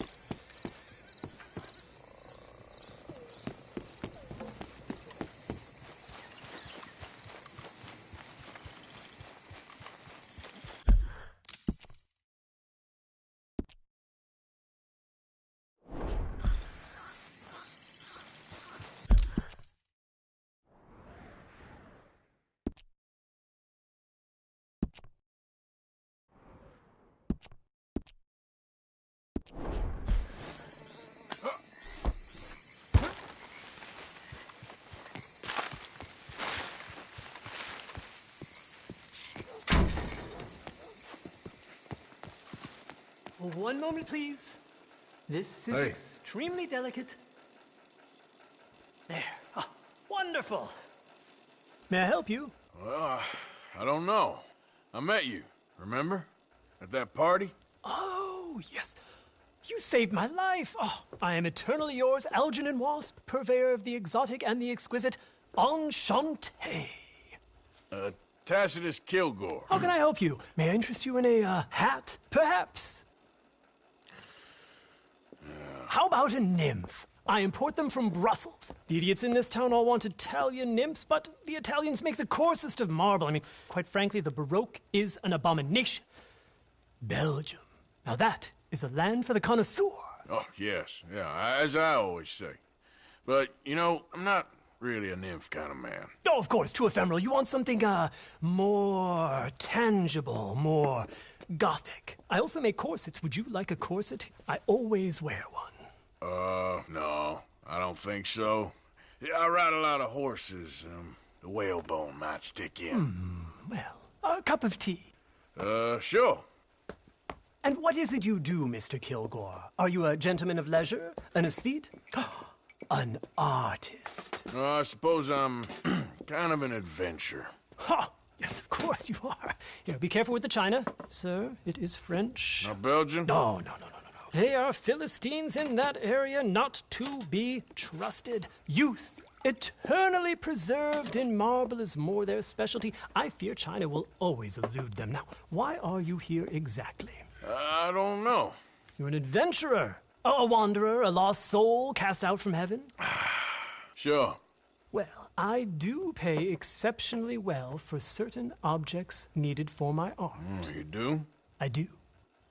One moment, please. This is extremely delicate. There. Ah, wonderful. May I help you? Well, I don't know. I met you, remember? At that party? Oh, yes. You saved my life. Oh, I am eternally yours, Algernon Wasp, purveyor of the exotic and the exquisite. Enchanté. Tacitus Kilgore. How can I help you? May I interest you in a hat, perhaps? How about a nymph? I import them from Brussels. The idiots in this town all want Italian nymphs, but the Italians make the coarsest of marble. I mean, quite frankly, the Baroque is an abomination. Belgium. Now that is a land for the connoisseur. Oh, yes. Yeah, as I always say. But, you know, I'm not really a nymph kind of man. Oh, of course, too ephemeral. You want something, more tangible, more gothic. I also make corsets. Would you like a corset? I always wear one. No, I don't think so. I ride a lot of horses. The whalebone might stick in. Well, a cup of tea. Sure. And what is it you do, Mr. Kilgore? Are you a gentleman of leisure? An aesthete? An artist? I suppose I'm kind of an adventurer. Ha! Yes, of course you are. Here, be careful with the china. Sir, it is French. Not Belgian? No. They are Philistines in that area, not to be trusted. Youth, eternally preserved in marble, is more their specialty. I fear China will always elude them. Now, why are you here exactly? I don't know. You're an adventurer, a wanderer, a lost soul cast out from heaven? Sure. Well, I do pay exceptionally well for certain objects needed for my art. You do? I do.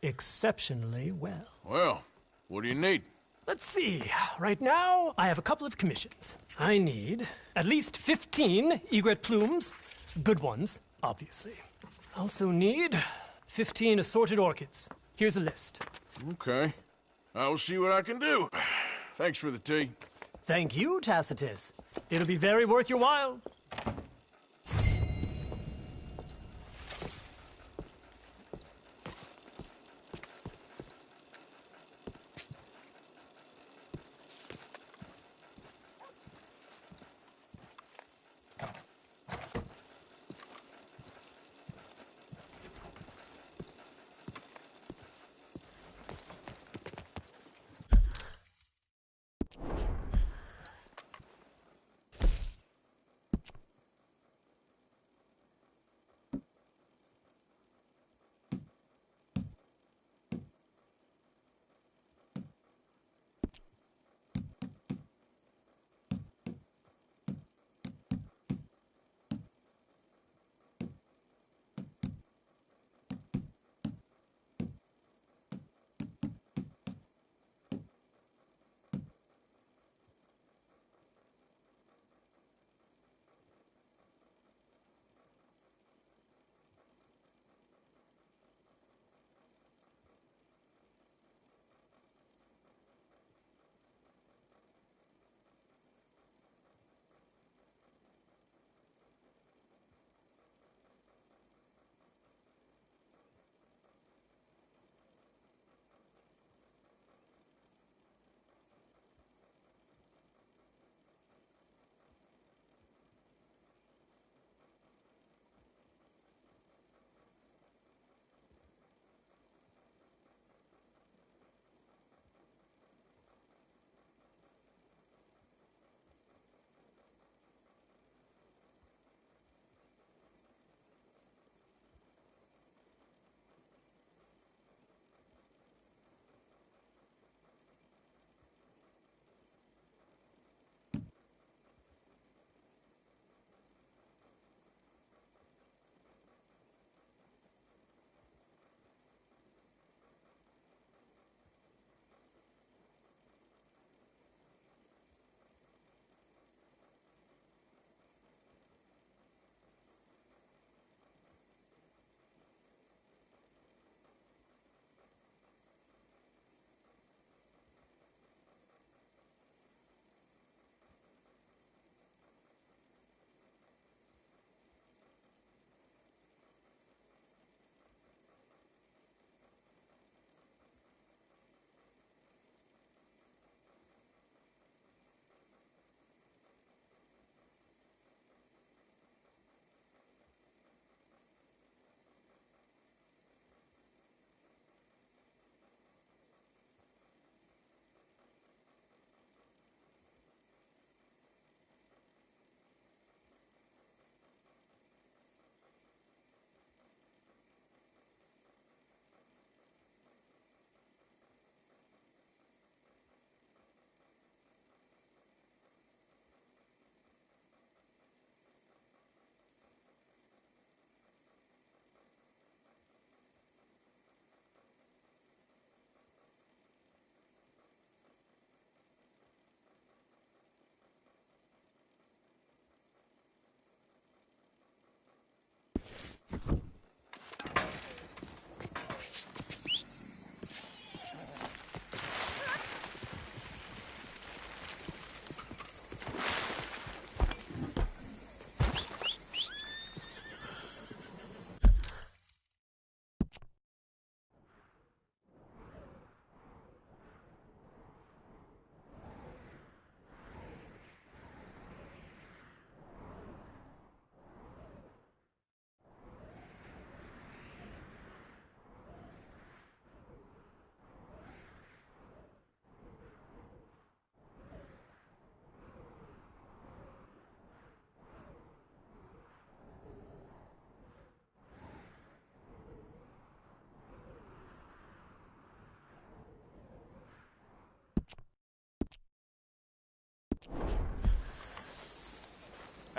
Exceptionally well. Well, what do you need? Let's see. Right now, I have a couple of commissions. I need at least 15 egret plumes. Good ones, obviously. I also need 15 assorted orchids. Here's a list. Okay. I will see what I can do. Thanks for the tea. Thank you, Tacitus. It'll be very worth your while.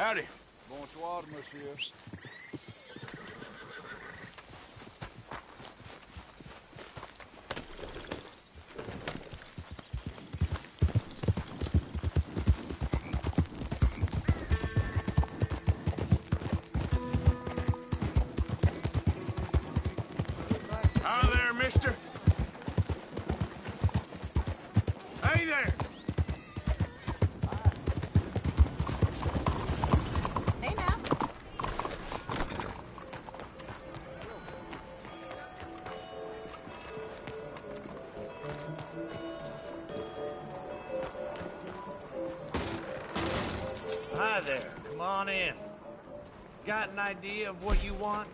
Howdy. Bonsoir, monsieur. Hi there, mister. Hey there. Hey now. Hi there. Come on in. Got an idea of what you want?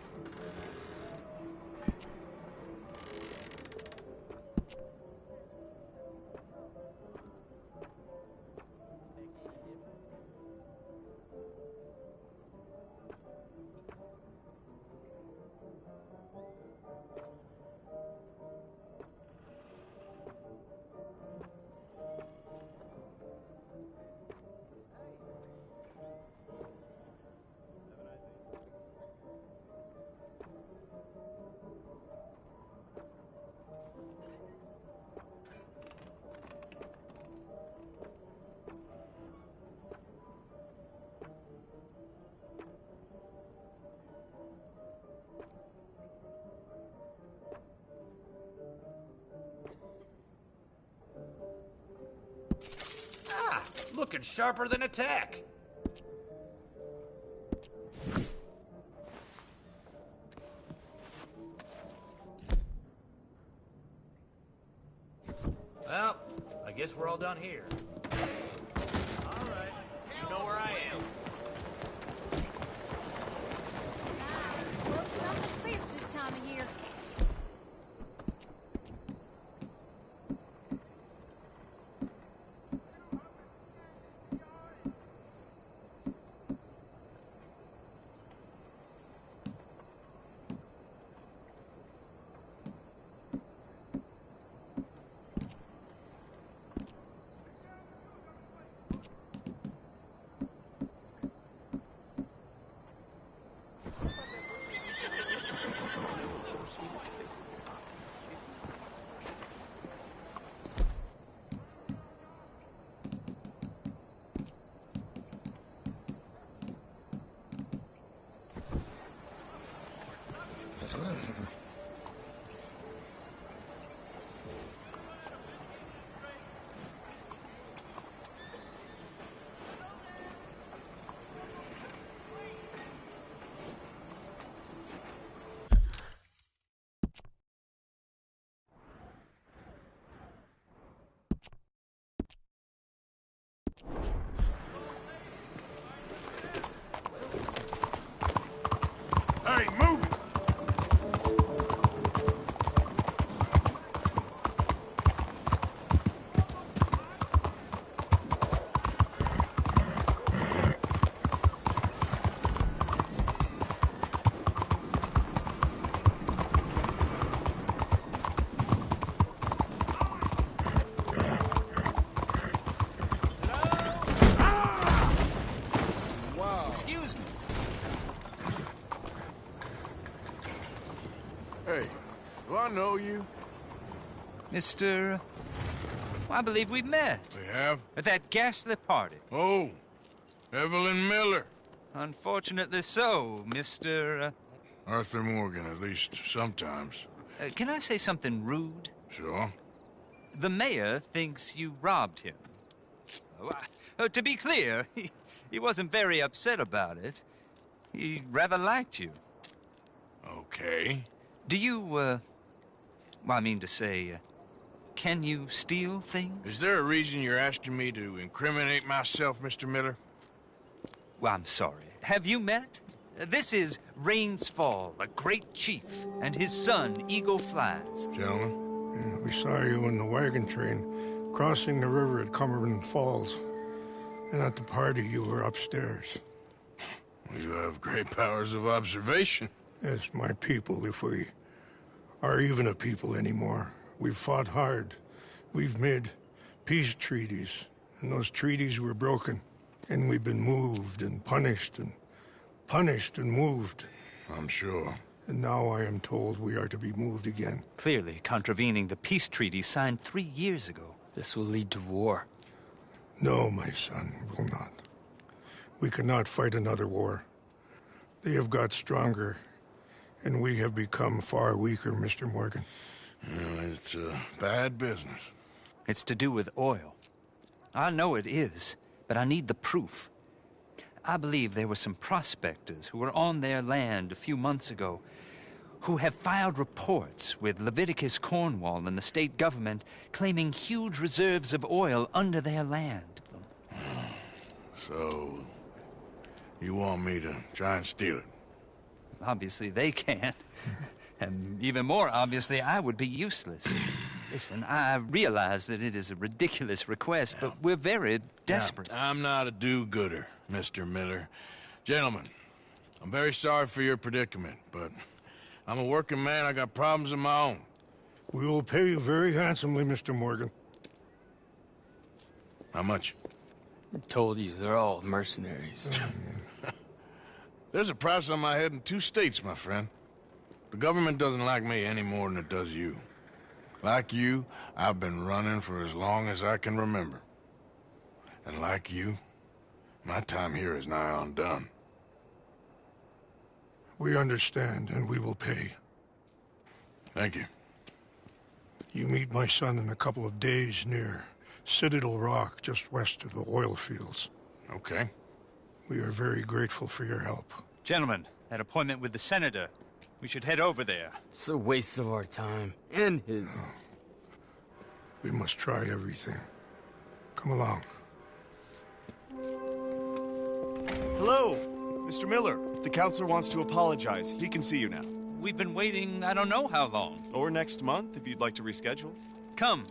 Looking sharper than a tack. Well, I guess we're all done here. All right, you know where I am. Well, something fierce this time of year. Hey, move it! Excuse me. Hey, do I know you? Mr. I believe we met. We have? At that ghastly party. Oh, Evelyn Miller. Unfortunately so, Mr. Arthur Morgan, at least sometimes. Can I say something rude? Sure. The mayor thinks you robbed him. To be clear, he wasn't very upset about it. He rather liked you. Okay. Do you, well, I mean to say, can you steal things? Is there a reason you're asking me to incriminate myself, Mr. Miller? Well, I'm sorry. Have you met? This is Rains Fall, a great chief, and his son, Eagle Flies. Gentlemen? Yeah, we saw you in the wagon train crossing the river at Cumberland Falls. And at the party, you were upstairs. You have great powers of observation. Yes, my people, if we are even a people anymore. We've fought hard. We've made peace treaties. And those treaties were broken. And we've been moved and punished and punished and moved. I'm sure. And now I am told we are to be moved again. Clearly contravening the peace treaty signed 3 years ago. This will lead to war. No, my son, will not. We cannot fight another war. They have got stronger, and we have become far weaker, Mr. Morgan. Well, it's bad business. It's to do with oil. I know it is, but I need the proof. I believe there were some prospectors who were on their land a few months ago who have filed reports with Leviticus Cornwall and the state government claiming huge reserves of oil under their land. So, you want me to try and steal it? Obviously they can't. And even more obviously, I would be useless. Listen, I realize that it is a ridiculous request, but we're very desperate. Now, I'm not a do-gooder, Mr. Miller. Gentlemen, I'm very sorry for your predicament, but I'm a working man. I got problems of my own. We will pay you very handsomely, Mr. Morgan. How much? I told you, they're all mercenaries. There's a price on my head in 2 states, my friend. The government doesn't like me any more than it does you. Like you, I've been running for as long as I can remember. And like you, my time here is nigh on done. We understand, and we will pay. Thank you. You meet my son in a couple of days near Citadel Rock, just west of the oil fields. Okay. We are very grateful for your help. Gentlemen, that appointment with the senator. We should head over there. It's a waste of our time. And his. We must try everything. Come along. Hello, Mr. Miller. The counselor wants to apologize. He can see you now. We've been waiting I don't know how long. Or next month, if you'd like to reschedule. Come.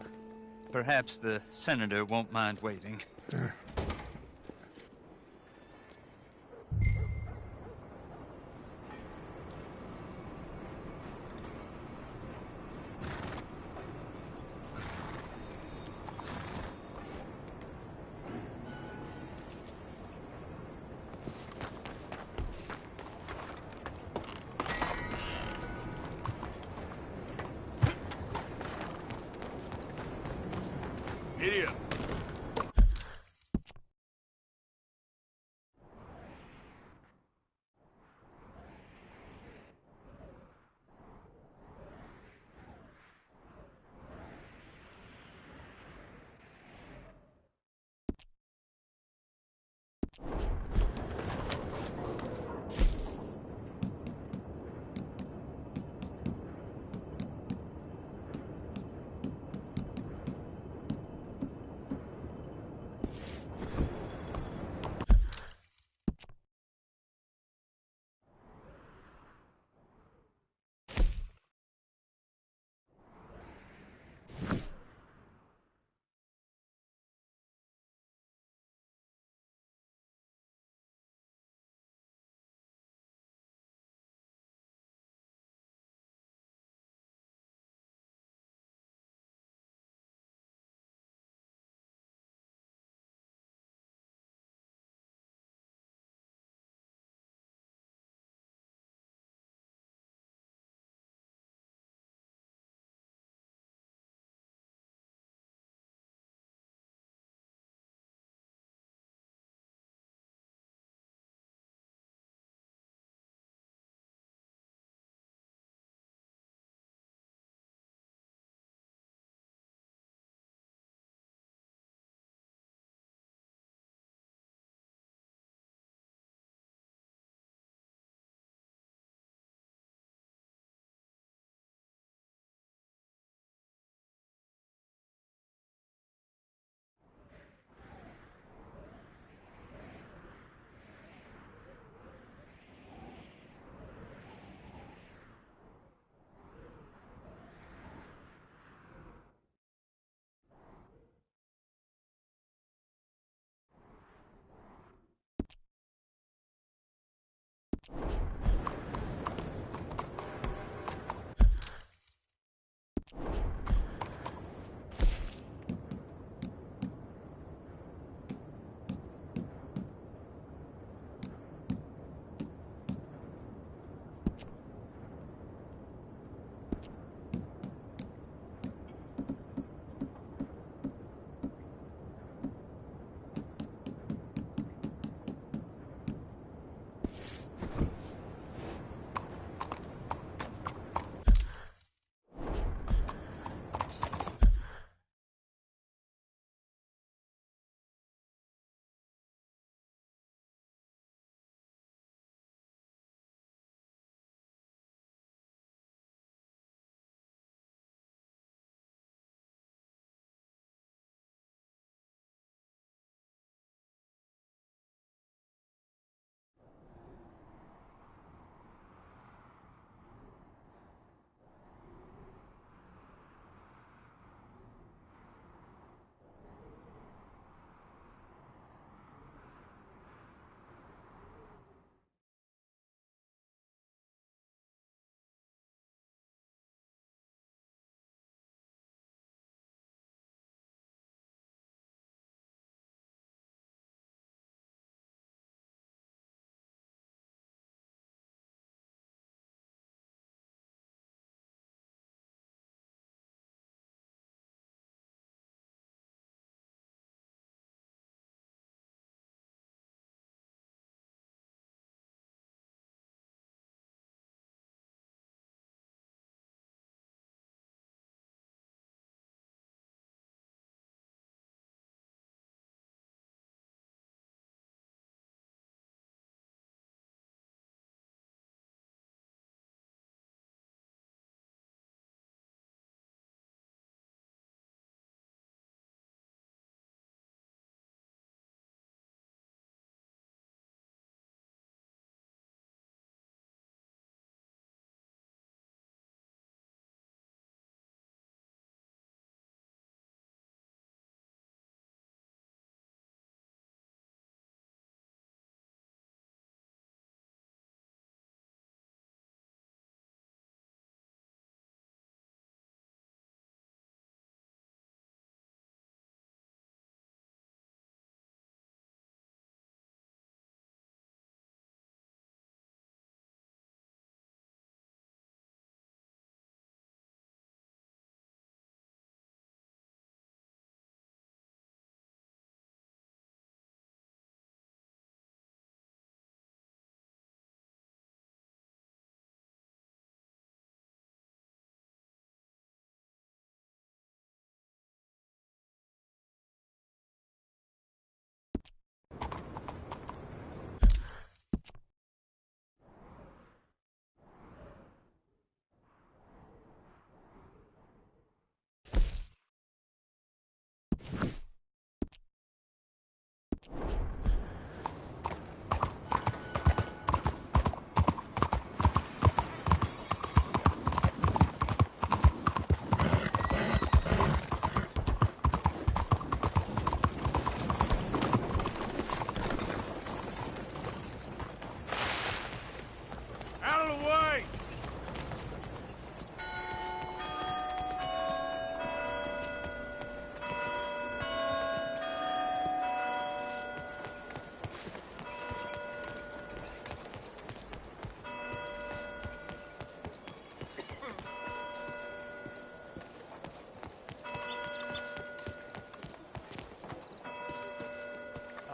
Perhaps the senator won't mind waiting. Idiot.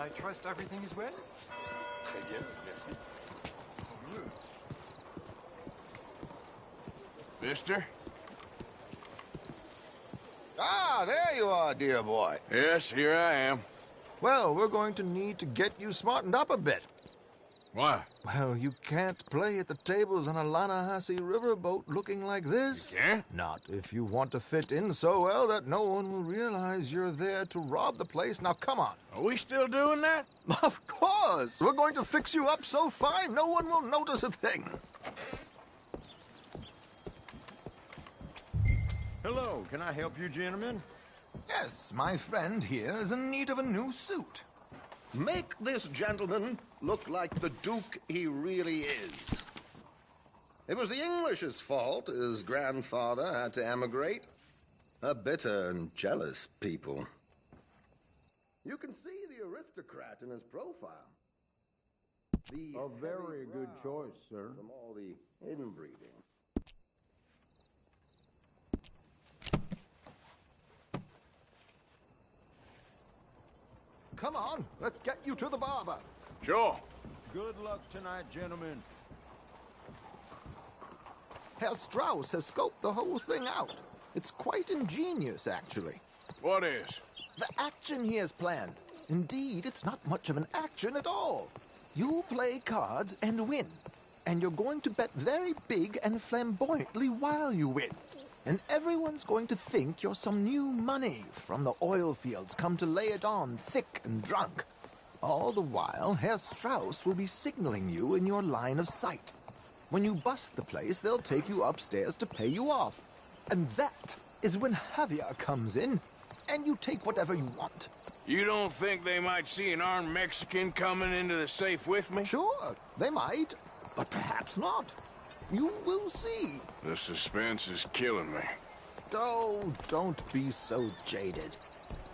I trust everything is well? Très bien, merci. Mister? Ah, there you are, dear boy. Yes, here I am. Well, we're going to need to get you smartened up a bit. Why? Well, you can't play at the tables on a Lannahechee riverboat looking like this. You can't? Not if you want to fit in so well that no one will realize you're there to rob the place. Now, come on. Are we still doing that? Of course. We're going to fix you up so fine no one will notice a thing. Hello, can I help you, gentlemen? Yes, my friend here is in need of a new suit. Make this gentleman look like the Duke he really is. It was the English's fault his grandfather had to emigrate. A bitter and jealous people. You can see the aristocrat in his profile. A very good choice, sir. From all the inbreeding. Come on, let's get you to the barber. Sure. Good luck tonight, gentlemen. Herr Strauss has scoped the whole thing out. It's quite ingenious, actually. What is? The action he has planned. Indeed, it's not much of an action at all. You play cards and win. And you're going to bet very big and flamboyantly while you win. And everyone's going to think you're some new money from the oil fields come to lay it on thick and drunk. All the while, Herr Strauss will be signaling you in your line of sight. When you bust the place, they'll take you upstairs to pay you off. And that is when Javier comes in, and you take whatever you want. You don't think they might see an armed Mexican coming into the safe with me? Sure, they might, but perhaps not. You will see. The suspense is killing me. Oh, don't be so jaded.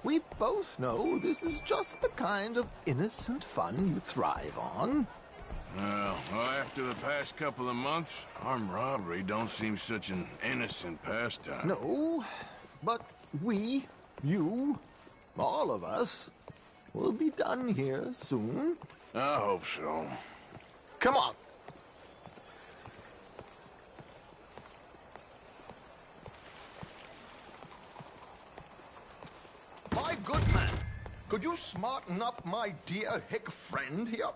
We both know this is just the kind of innocent fun you thrive on. Well, after the past couple of months, armed robbery don't seem such an innocent pastime. No, but we, you, all of us, will be done here soon. I hope so. Come on. My good man, could you smarten up my dear hick friend here?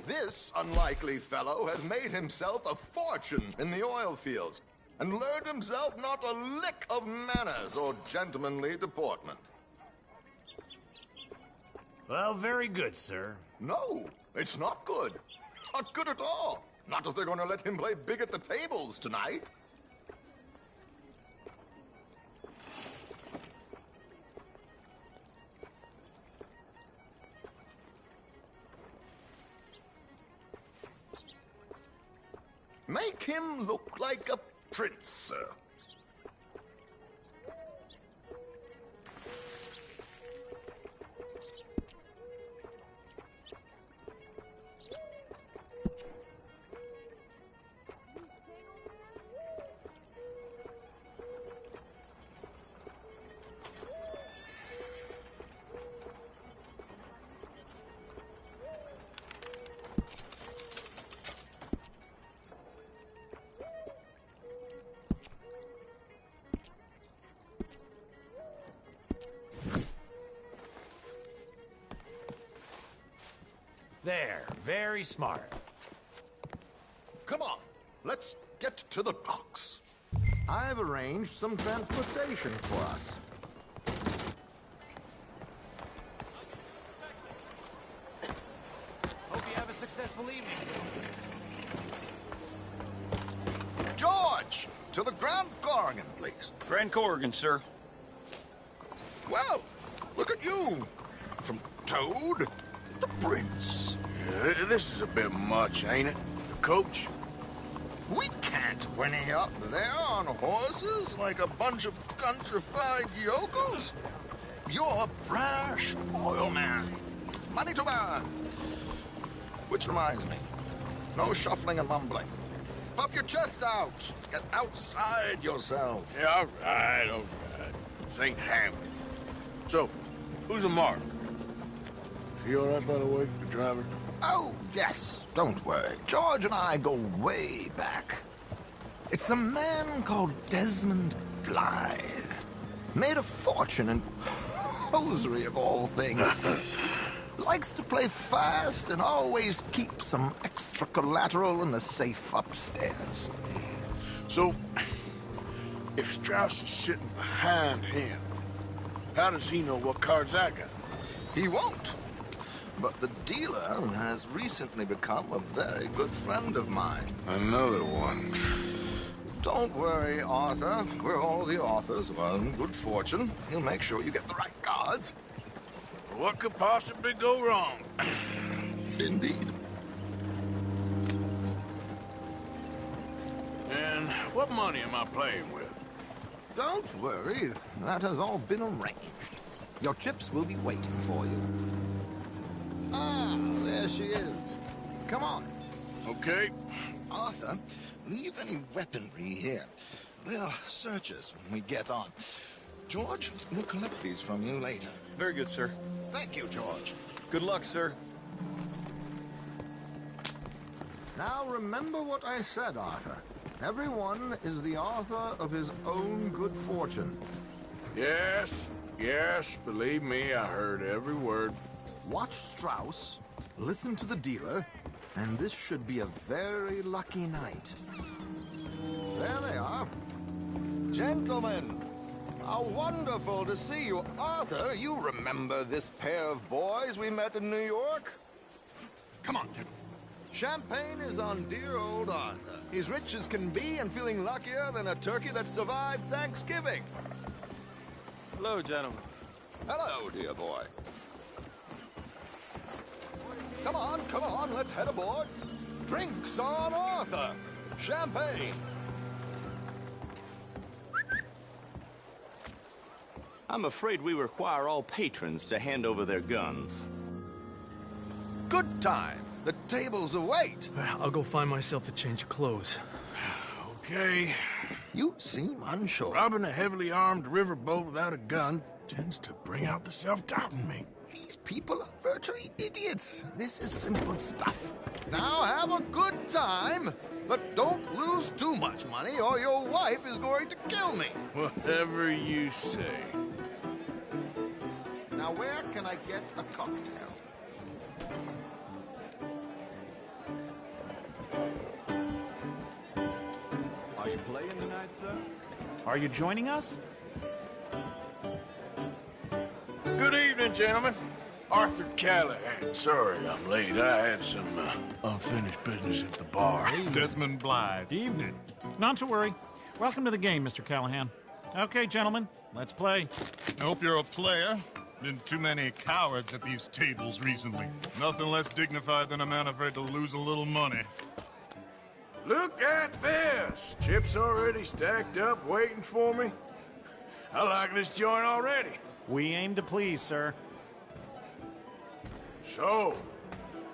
This unlikely fellow has made himself a fortune in the oil fields and learned himself not a lick of manners or gentlemanly deportment. Well, very good, sir. No, it's not good. Not good at all. Not if they're going to let him play big at the tables tonight. Make him look like a prince, sir. There, very smart. Come on, let's get to the docks. I've arranged some transportation for us. Hope you have a successful evening. George, to the Grand Corrigan, please. Grand Corrigan, sir. Well, look at you. From Toad to Prince. Yeah, this is a bit much, ain't it? The coach? We can't whinny up there on horses like a bunch of countrified yokels. You're a brash oil man. Money to burn. Which reminds me, no shuffling and mumbling. Puff your chest out. Get outside yourself. Yeah, all right. This ain't Hamlet. So, who's a Mark? Is he all right, by the way, the driver? Oh, yes, don't worry. George and I go way back. It's a man called Desmond Blythe. Made a fortune in hosiery of all things. Likes to play fast and always keep some extra collateral in the safe upstairs. So, if Strauss is sitting behind him, how does he know what cards I got? He won't. But the dealer has recently become a very good friend of mine. Another one. Don't worry, Arthur. We're all the authors of our own good fortune. He'll make sure you get the right cards. What could possibly go wrong? Indeed. And what money am I playing with? Don't worry. That has all been arranged. Your chips will be waiting for you. Ah, there she is. Come on. Okay. Arthur, leave any weaponry here. They'll search us when we get on. George, we'll collect these from you later. Very good, sir. Thank you, George. Good luck, sir. Now remember what I said, Arthur. Everyone is the author of his own good fortune. Yes, yes, believe me, I heard every word. Watch Strauss, listen to the dealer, and this should be a very lucky night. There they are. Gentlemen, how wonderful to see you. Arthur, you remember this pair of boys we met in New York? Come on, gentlemen. Champagne is on dear old Arthur. He's rich as can be and feeling luckier than a turkey that survived Thanksgiving. Hello, gentlemen. Hello, dear boy. Come on, let's head aboard. Drinks on Arthur. Champagne. I'm afraid we require all patrons to hand over their guns. Good time. The tables await. I'll go find myself a change of clothes. Okay. You seem unsure. Robbing a heavily armed riverboat without a gun tends to bring out the self-doubt in me. These people are virtually idiots. This is simple stuff. Now have a good time, but don't lose too much money or your wife is going to kill me. Whatever you say. Now where can I get a cocktail? Are you playing tonight, sir? Are you joining us? Good evening, gentlemen. Arthur Callahan. Sorry I'm late. I had some unfinished business at the bar. Desmond Blythe. Evening. Not to worry. Welcome to the game, Mr. Callahan. Okay, gentlemen, let's play. I hope you're a player. Been too many cowards at these tables recently. Nothing less dignified than a man afraid to lose a little money. Look at this! Chips already stacked up, waiting for me. I like this joint already. We aim to please, sir. So,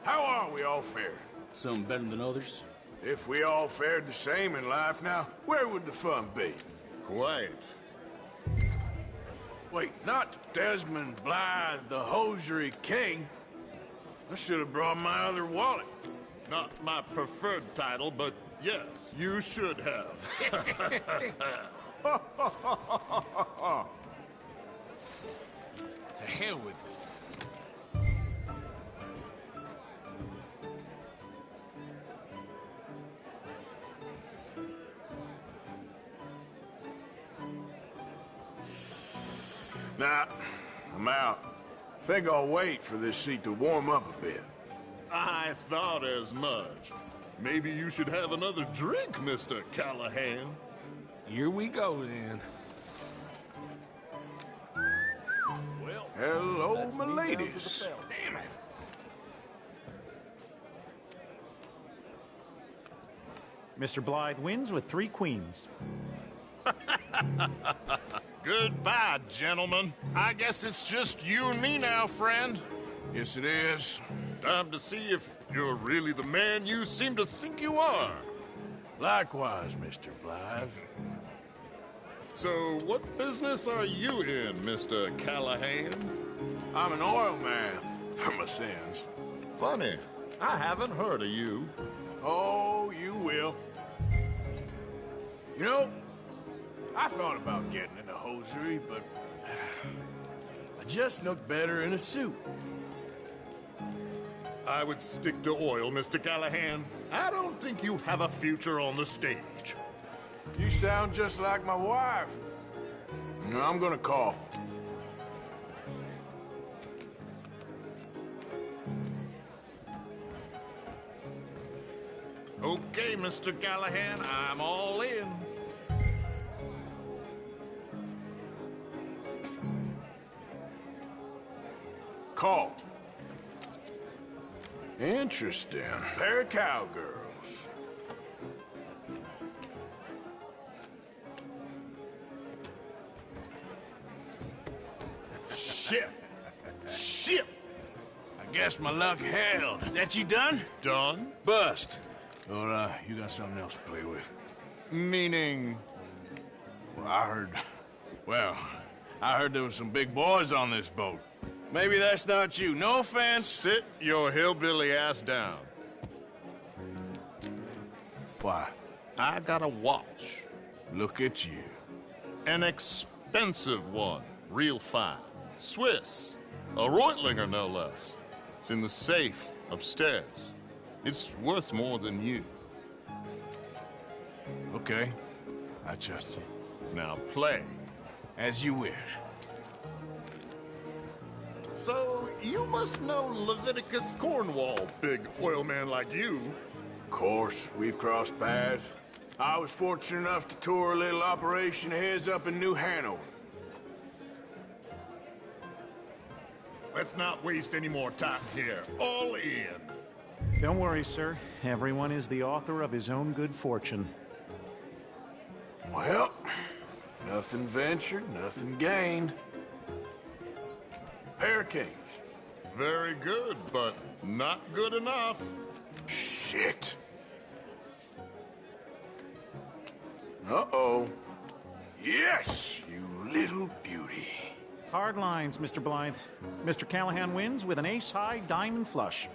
how are we all fared? Some better than others. If we all fared the same in life now, where would the fun be? Quiet. Wait, not Desmond Blythe, the hosiery king. I should have brought my other wallet. Not my preferred title, but yes, you should have. To hell with it. Nah, I'm out. Think I'll wait for this seat to warm up a bit. I thought as much. Maybe you should have another drink, Mr. Callahan. Here we go, then. Well, hello, my ladies. Damn it. Mr. Blythe wins with 3 queens. Goodbye, gentlemen. I guess it's just you and me now, friend. Yes, it is. Time to see if you're really the man you seem to think you are. Likewise, Mr. Blythe. So, what business are you in, Mr. Callahan? I'm an oil man, for my sins. Funny, I haven't heard of you. Oh, you will. You know, I thought about getting into hosiery, but I just look better in a suit. I would stick to oil, Mr. Callahan. I don't think you have a future on the stage. You sound just like my wife. No, I'm gonna call. Okay, Mr. Callahan, I'm all in. Call. Interesting. Pair of cowgirls. Shit. Shit. I guess my luck held. Is that you done? Done? Bust. Or, you got something else to play with? Meaning? Well, I heard there was some big boys on this boat. Maybe that's not you. No offense. Sit your hillbilly ass down. Why? I got a watch. Look at you. An expensive one. Real fine. Swiss. A Reutlinger, no less. It's in the safe upstairs. It's worth more than you. Okay. I trust you. Now play. As you wish. So, you must know Leviticus Cornwall, big oil man like you. Of course, we've crossed paths. I was fortunate enough to tour a little operation of his up in New Hanover. Let's not waste any more time here. All in. Don't worry, sir. Everyone is the author of his own good fortune. Well, nothing ventured, nothing gained. Pair of kings. Very good, but not good enough. Shit. Uh-oh. Yes, you little beauty. Hard lines, Mr. Blythe. Mr. Callahan wins with an ace-high diamond flush.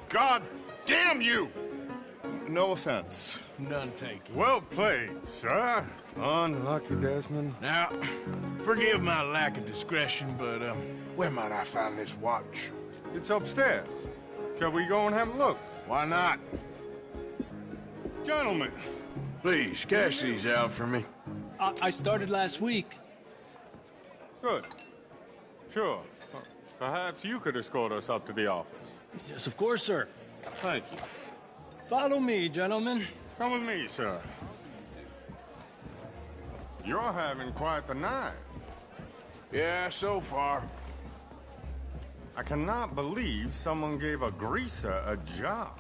God damn you! No offense. None taken. Well played, sir. Unlucky, Desmond. Now, forgive my lack of discretion, but, where might I find this watch? It's upstairs. Shall we go and have a look? Why not? Gentlemen. Please, cash these out for me. I started last week. Good. Sure. Perhaps you could escort us up to the office. Yes, of course, sir. Thank you. Follow me, gentlemen. Come with me, sir. You're having quite the night. Yeah, so far. I cannot believe someone gave a greaser a job.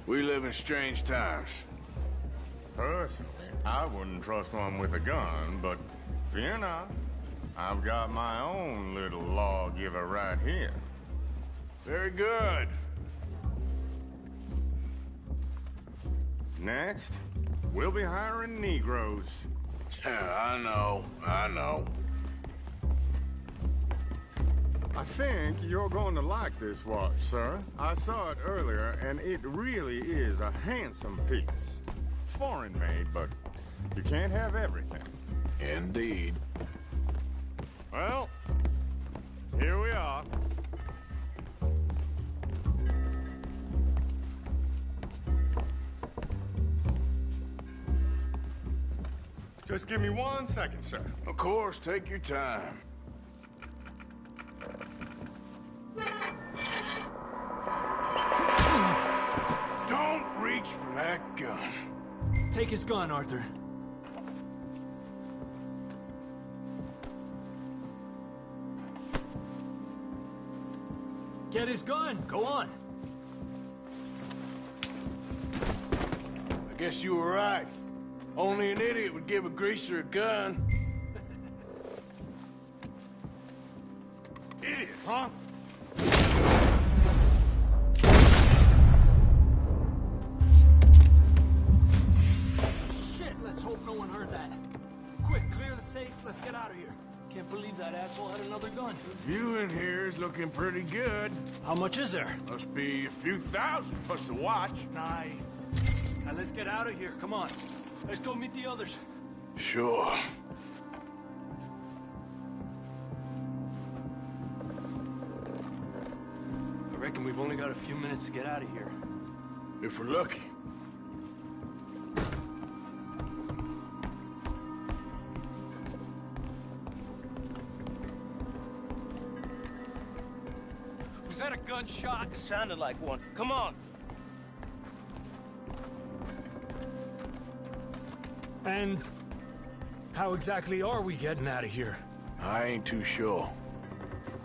We live in strange times. Personally, I wouldn't trust one with a gun, but fear not. I've got my own little lawgiver right here. Very good. Next, we'll be hiring Negroes. I know. I think you're going to like this watch, sir. I saw it earlier, and it really is a handsome piece. Foreign made, but you can't have everything. Indeed. Well, here we are. Just give me 1 second, sir. Of course, take your time. Don't reach for that gun. Take his gun, Arthur. Get his gun. Go on. I guess you were right. Only an idiot would give a greaser a gun. Idiot, huh? Shit, let's hope no one heard that. looking pretty good. How much is there? Must be a few thousand, plus the watch. Nice. Now let's get out of here. Come on. Let's go meet the others. Sure. I reckon we've only got a few minutes to get out of here. If we're lucky. Was that a gunshot? It sounded like one. Come on. And how exactly are we getting out of here? I ain't too sure.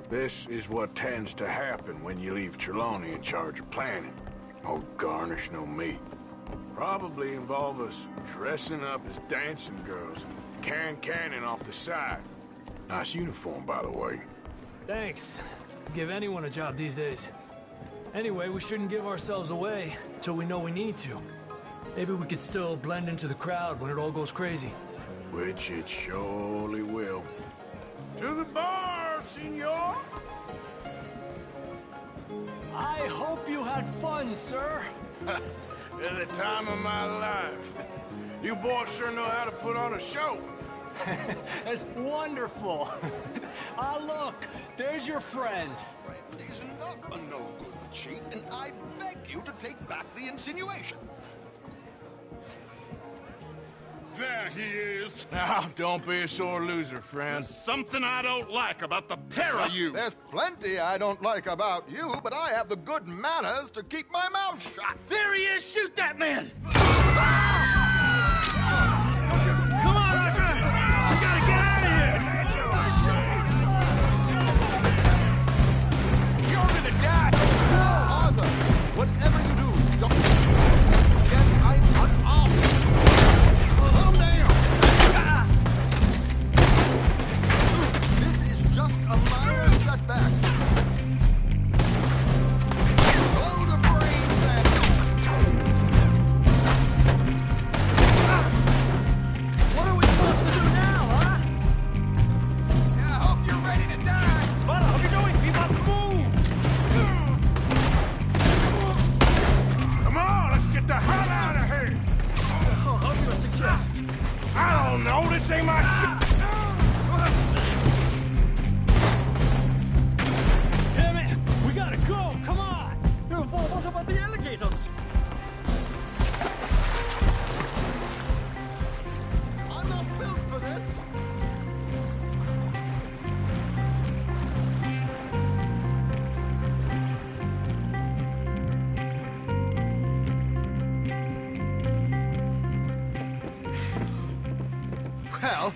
This is what tends to happen when you leave Trelawney in charge of planning. Oh, garnish no meat. Probably involve us dressing up as dancing girls and carrying cannon off the side. Nice uniform, by the way. Thanks. Give anyone a job these days. Anyway, we shouldn't give ourselves away till we know we need to. Maybe we could still blend into the crowd when it all goes crazy. Which it surely will. To the bar, senor! I hope you had fun, sir. At the time of my life. You boys sure know how to put on a show. That's wonderful. Ah, look, there's your friend. He's not a no-good cheat, and I beg you to take back the insinuation. There he is. Now, don't be a sore loser, friend. There's something I don't like about the pair of you. There's plenty I don't like about you, but I have the good manners to keep my mouth shut. There he is! Shoot that man! Come on, Arthur! We gotta get out of here! You're gonna die! Arthur, whatever you do, don't get eyes unarmed. Calm down! This is just a minor setback. Blow the brains out. What are we supposed to do now, huh? I hope you're ready to die! But how you doing? We must move! Come on, let's get the hell out of here! How do you suggest? I don't know, this ain't my shit! Damn it! We gotta go! Come on! What about the alligators? I'm not built for this. Well,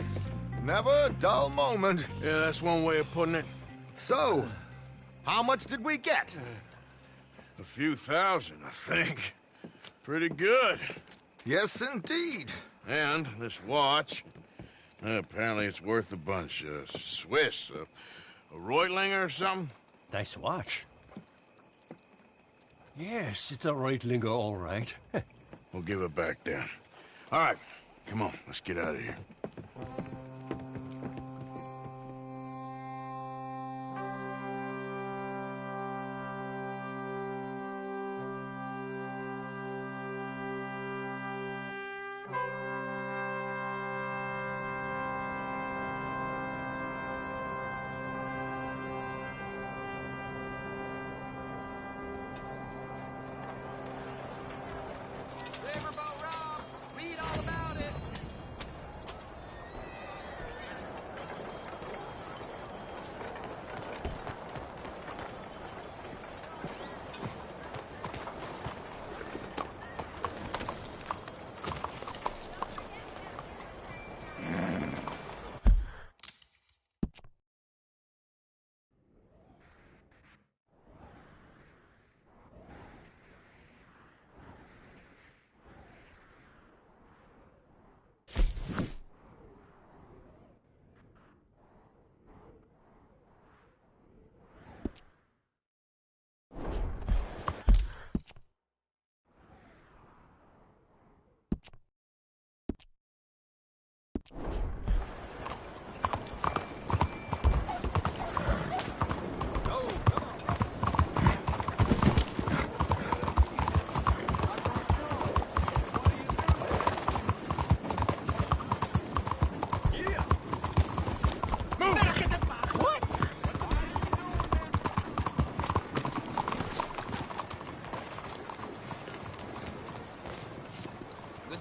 never a dull moment. Yeah, that's one way of putting it. So, how much did we get? A few thousand, I think. Pretty good. Yes, indeed. And this watch, apparently it's worth a bunch. Swiss, a Reutlinger or something? Nice watch. Yes, it's a Reutlinger, all right. We'll give it back then. All right, come on, let's get out of here. Riverboat Rob! Read all about it!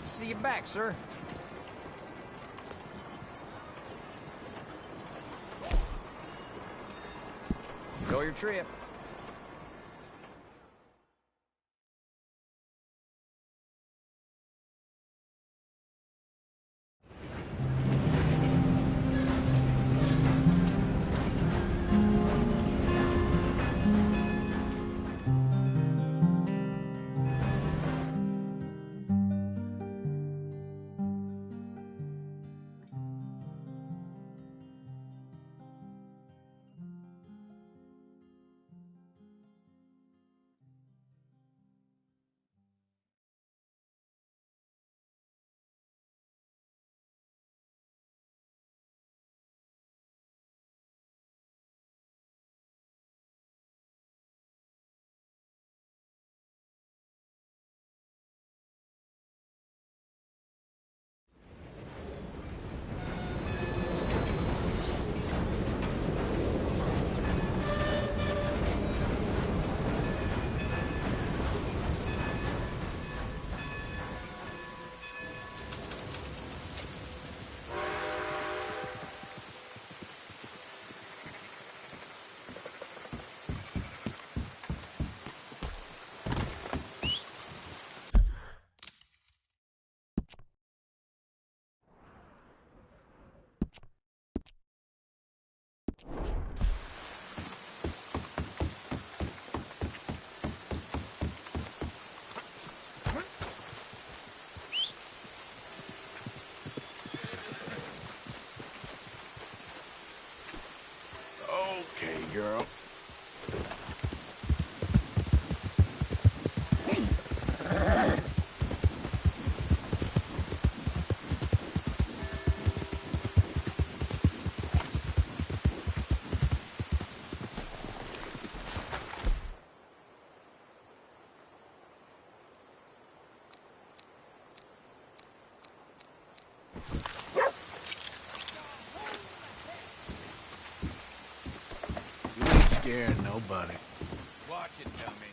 to see you back, sir. Enjoy your trip. Okay, girl. You ain't scaring nobody. Watch it, dummy.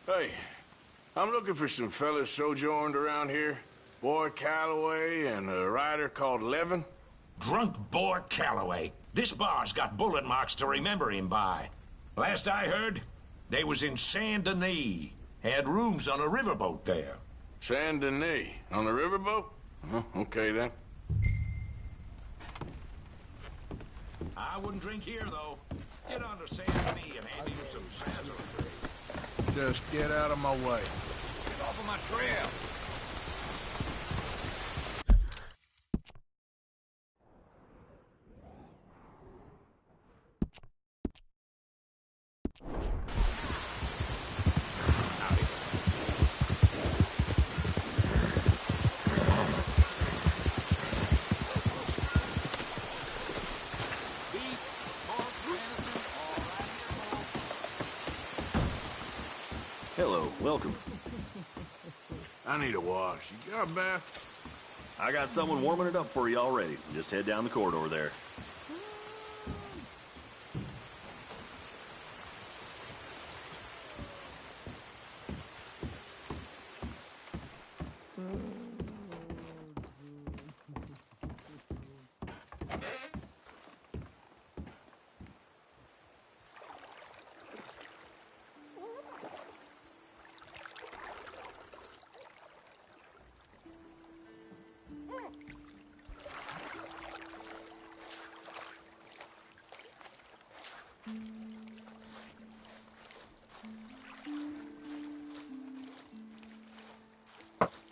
Hey, I'm looking for some fellas sojourned around here. Boy Calloway and a rider called Levin. Drunk boar Calloway. This bar's got bullet marks to remember him by. Last I heard, they was in Saint Denis. Had rooms on a riverboat there. Saint Denis? On the riverboat? Okay, then. I wouldn't drink here, though. Get on to Saint Denis and hand you some saddles. Just get out of my way. Get off of my trail. Hello, welcome. I need a wash. You got a bath? I got someone warming it up for you already. Just head down the corridor there.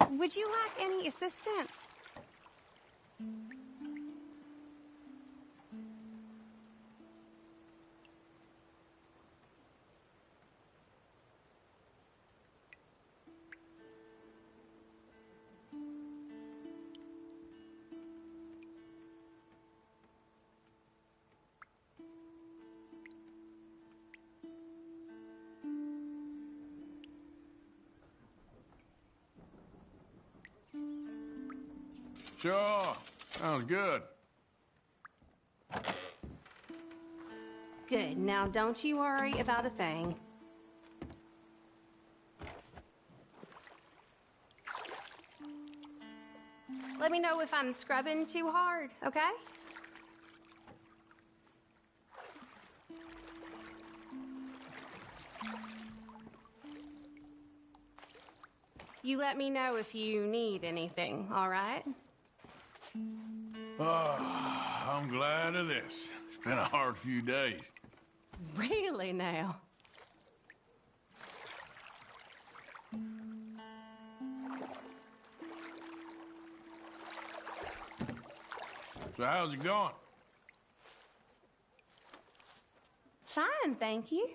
Would you like any assistance? Sure. Sounds good. Good. Now, don't you worry about a thing. Let me know if I'm scrubbing too hard, okay? You let me know if you need anything, all right? Oh, I'm glad of this. It's been a hard few days. Really now? So how's it going? Fine, thank you.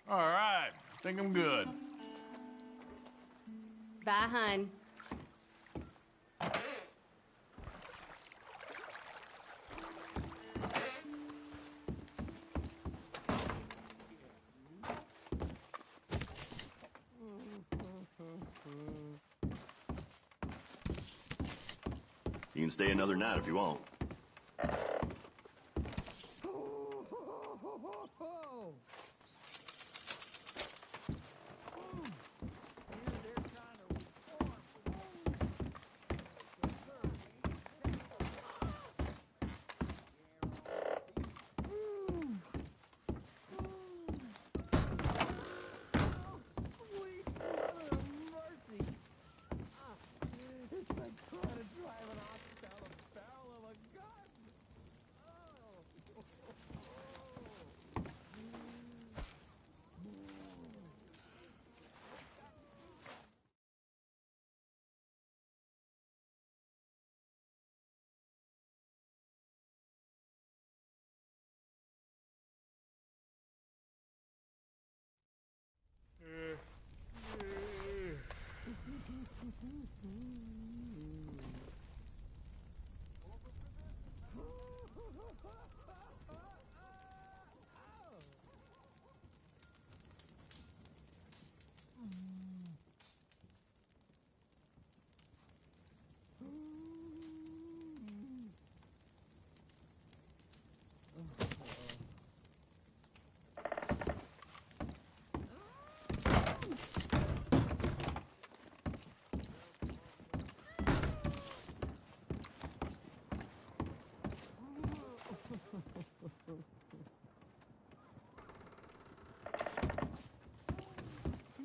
All right, I think I'm good. Bye, hun. You can stay another night if you want.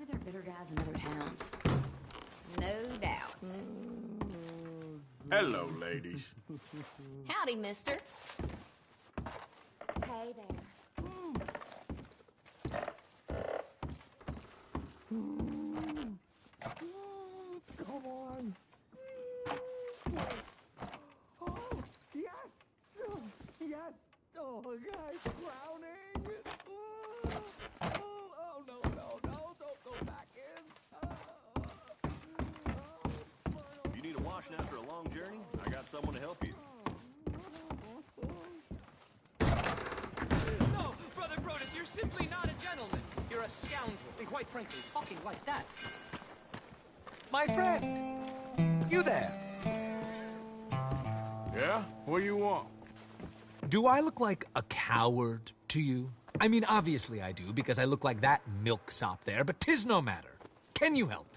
They're better guys in other towns. No doubt. Hello, ladies. Howdy, mister. Hey there. Come on. Oh, yes. Oh, yes. Oh, guys, drowning. Oh, no. Don't go back in. You need a washing after a long journey? I got someone to help you. No, Brother Brodus, you're simply not a gentleman. You're a scoundrel. And quite frankly, talking like that. My friend, you there? Yeah? What do you want? Do I look like a coward to you? I mean, obviously I do, because I look like that milksop there, but 'tis no matter. Can you help?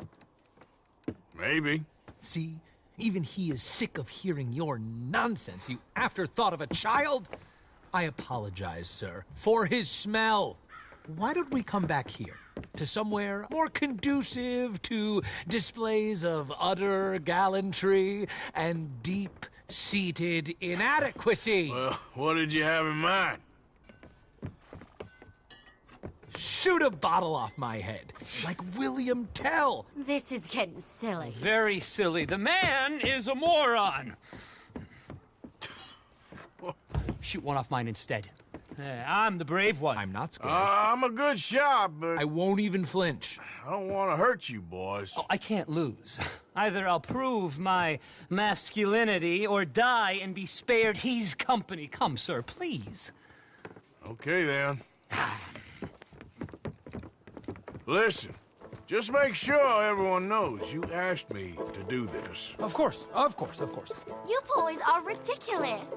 Maybe. See? Even he is sick of hearing your nonsense, you afterthought of a child. I apologize, sir, for his smell. Why don't we come back here? To somewhere more conducive to displays of utter gallantry and deep-seated inadequacy. Well, what did you have in mind? Shoot a bottle off my head, like William Tell. This is getting silly. Very silly. The man is a moron. Shoot one off mine instead. I'm the brave one. I'm not scared. I'm a good shot, but I won't even flinch. I don't want to hurt you, boys. Oh, I can't lose. Either I'll prove my masculinity or die and be spared his company. Come, sir, please. Okay, then. Listen, just make sure everyone knows you asked me to do this. Of course. You boys are ridiculous.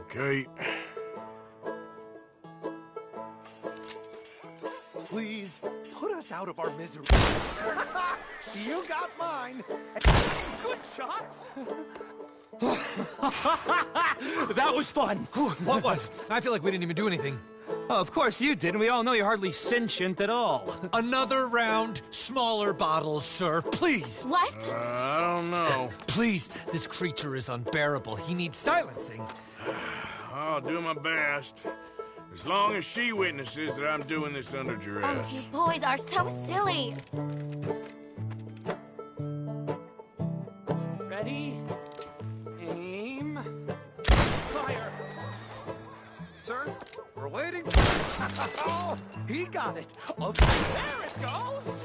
Okay. Please, put us out of our misery. You got mine. Good shot. That was fun. What was? I feel like we didn't even do anything. Oh, of course you did, and we all know you're hardly sentient at all. Another round, smaller bottles, sir, please. What? I don't know. Please, this creature is unbearable. He needs silencing. I'll do my best. As long as she witnesses that I'm doing this under Oh, duress. you boys are so silly. Ready? Aim. Fire. Sir, we're waiting. Oh, he got it. There it goes.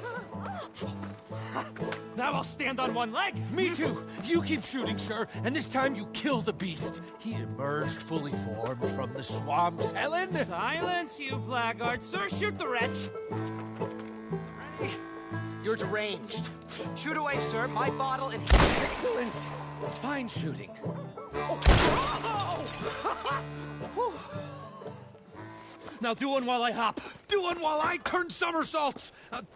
Now I'll stand on one leg. Me too. You keep shooting, sir, and this time you kill the beast. He emerged fully formed from the swamps, Helen. Silence, you blackguard. Sir, shoot the wretch. Ready? You're deranged. Shoot away, sir. My bottle and... Excellent. Fine shooting. Now do one while I hop. Do one while I turn somersaults.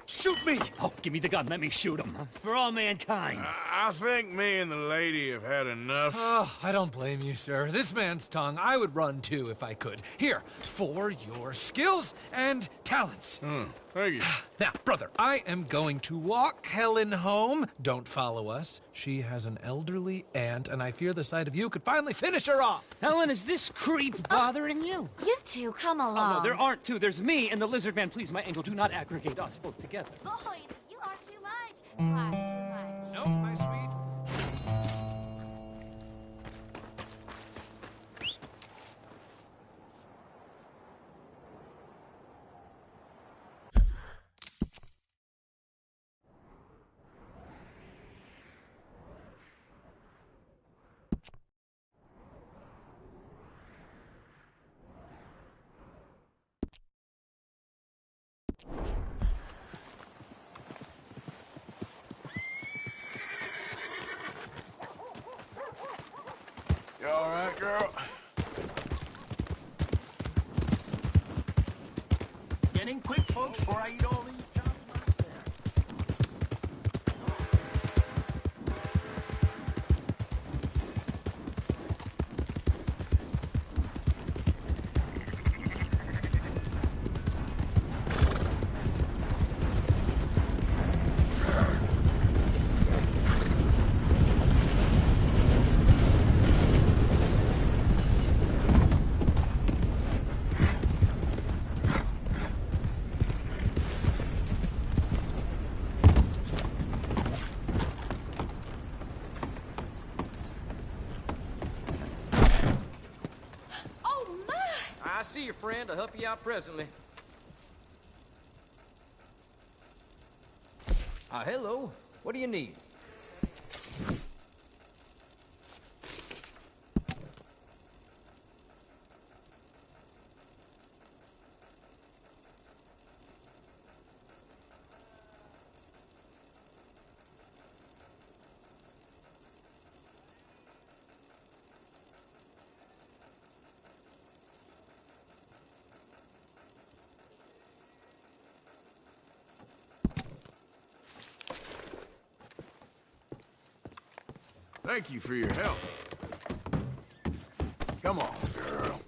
Shoot me. Oh, give me the gun. Let me shoot him. For all mankind. I think me and the lady have had enough. Oh, I don't blame you, sir. This man's tongue, I would run too if I could. Here, for your skills and talents. Thank you. Now, brother, I am going to walk Helen home. Don't follow us. She has an elderly aunt, and I fear the sight of you could finally finish her off. Helen, is this creep bothering you? You two, come along. Oh, no, there aren't two. There's me and the lizard man. Please, my angel, do not aggregate us both together. Boys, you are too much. Why too much? No, my sweet. You all right, girl? Getting quick, folks, before I eat all these jobs myself. I see you, friend. I'll help you out presently. Hello. What do you need? Thank you for your help. Come on, girl.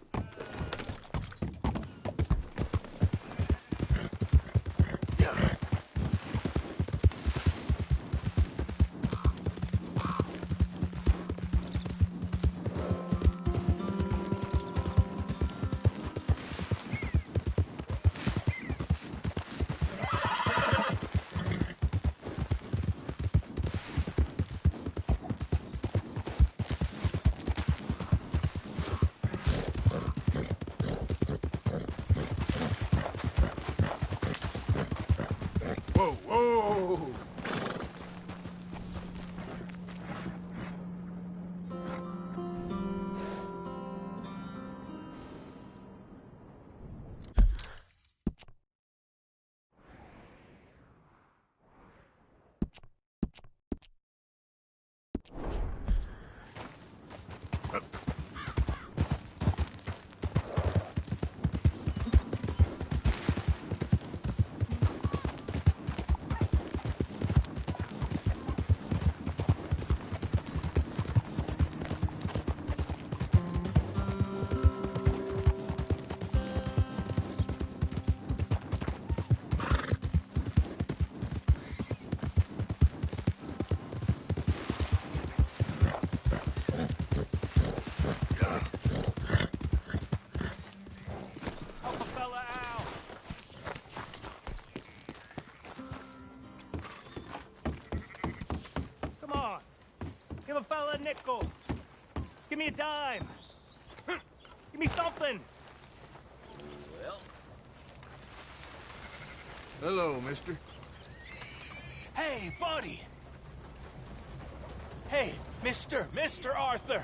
Whoa, whoa! Give a fella a nickel. Give me a dime. Give me something. Well. Hello, mister. Hey, buddy. Hey, Mr. Arthur.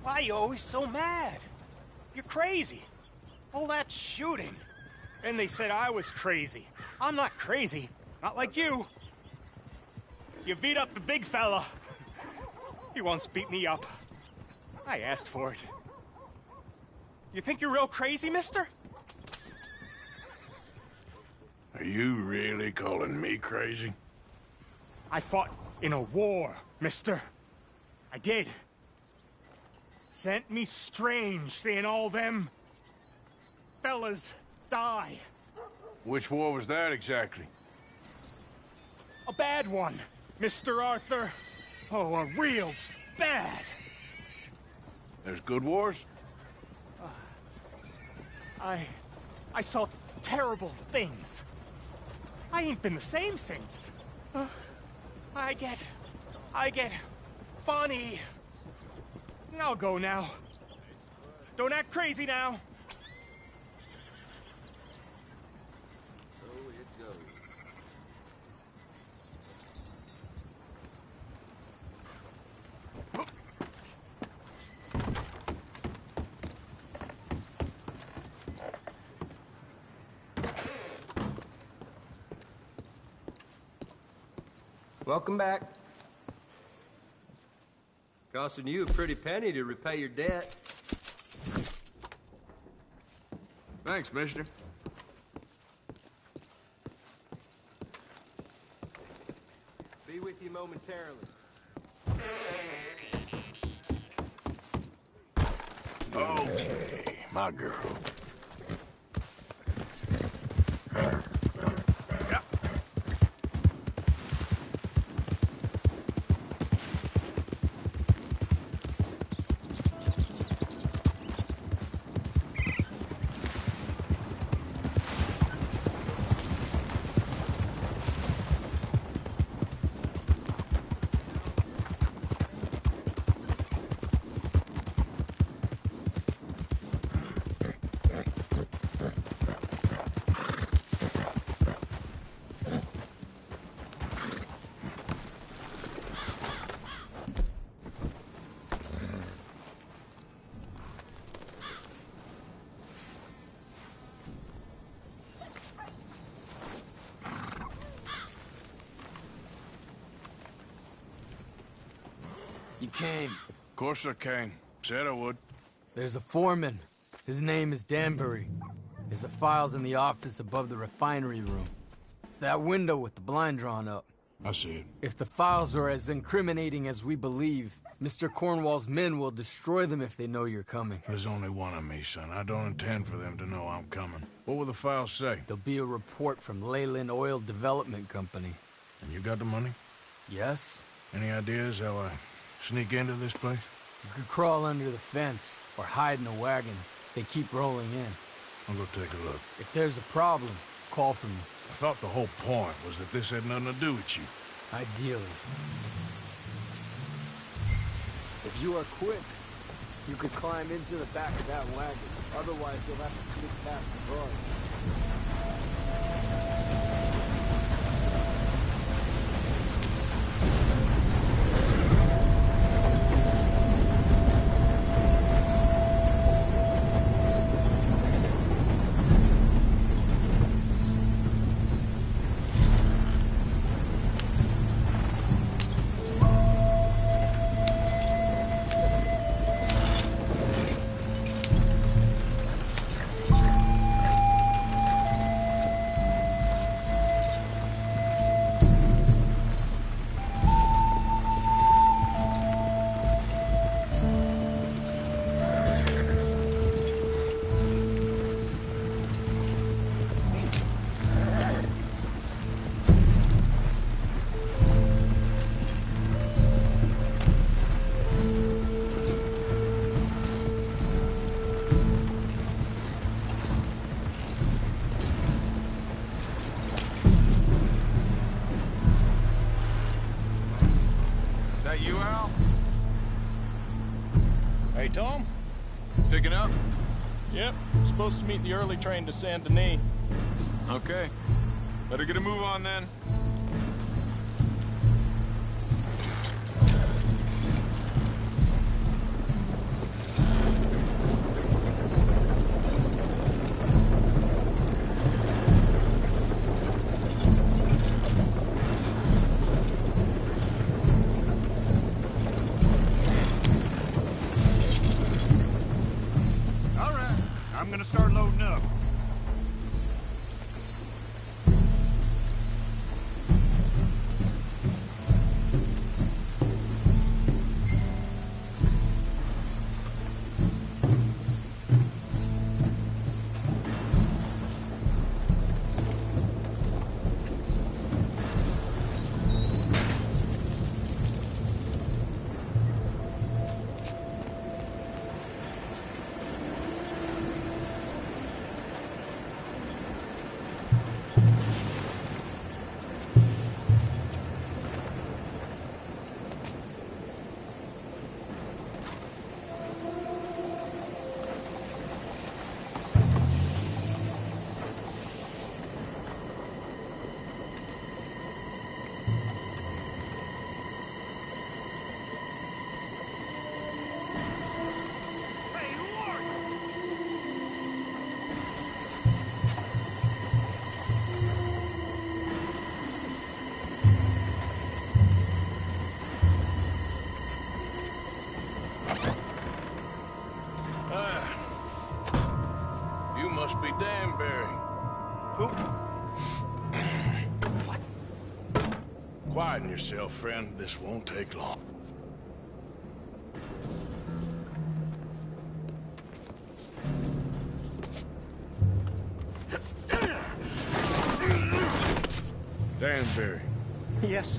Why are you always so mad? You're crazy. All that shooting. And they said I was crazy. I'm not crazy. Not like you. You beat up the big fella. He once beat me up. I asked for it. You think you're real crazy, mister? Are you really calling me crazy? I fought in a war, mister. I did. Sent me strange seeing all them fellas die. Which war was that exactly? A bad one, Mr. Arthur. Oh, a real bad. There's good wars? I saw terrible things. I ain't been the same since. I get funny. I'll go now. Don't act crazy now. So it goes. Welcome back. Costing you a pretty penny to repay your debt. Thanks, mister. Be with you momentarily. Okay, my girl. You came. Of course I came. Said I would. There's a foreman. His name is Danbury. There's the files in the office above the refinery room. It's that window with the blind drawn up. I see it. If the files are as incriminating as we believe, Mr. Cornwall's men will destroy them if they know you're coming. There's only one of me, son. I don't intend for them to know I'm coming. What will the files say? There'll be a report from Leyland Oil Development Company. And you got the money? Yes. Any ideas how I sneak into this place? You could crawl under the fence or hide in a wagon. They keep rolling in. I'll go take a look. If there's a problem, call for me. I thought the whole point was that this had nothing to do with you. Ideally. If you are quick, you could climb into the back of that wagon. Otherwise, you'll have to sneak past the guard. Hey, Tom? Picking up? Yep. Supposed to meet the early train to Saint Denis. Okay. Better get a move on then. All right, I'm gonna start loading up. You must be Danbury. Who? What? Quieten yourself, friend. This won't take long. Danbury. Yes?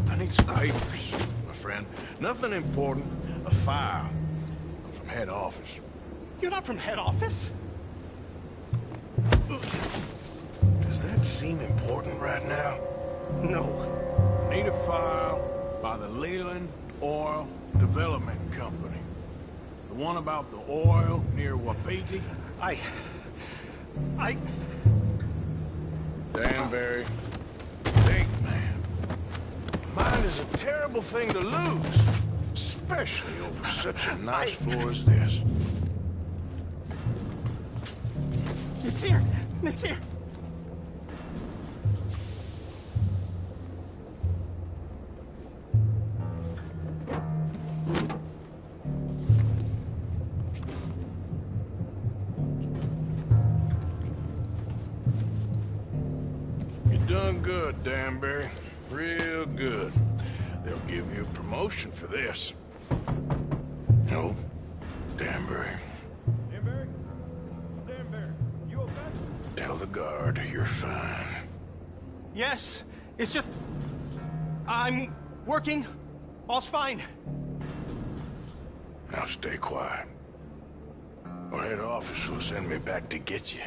I need some papers, my friend. Nothing important. A file. I'm from head office. You're not from head office? Does that seem important right now? No. Need a file by the Leland Oil Development Company. The one about the oil near Wapiti? Danbury. Think, man. Mine is a terrible thing to lose. Especially over such a nice floor as this. It's here! It's here! You done good, Danbury. Real good. They'll give you a promotion for this. No, Danbury. Danbury? Danbury, you okay? Tell the guard you're fine. Yes, it's just... I'm working. All's fine. Now stay quiet. Or head office will send me back to get you.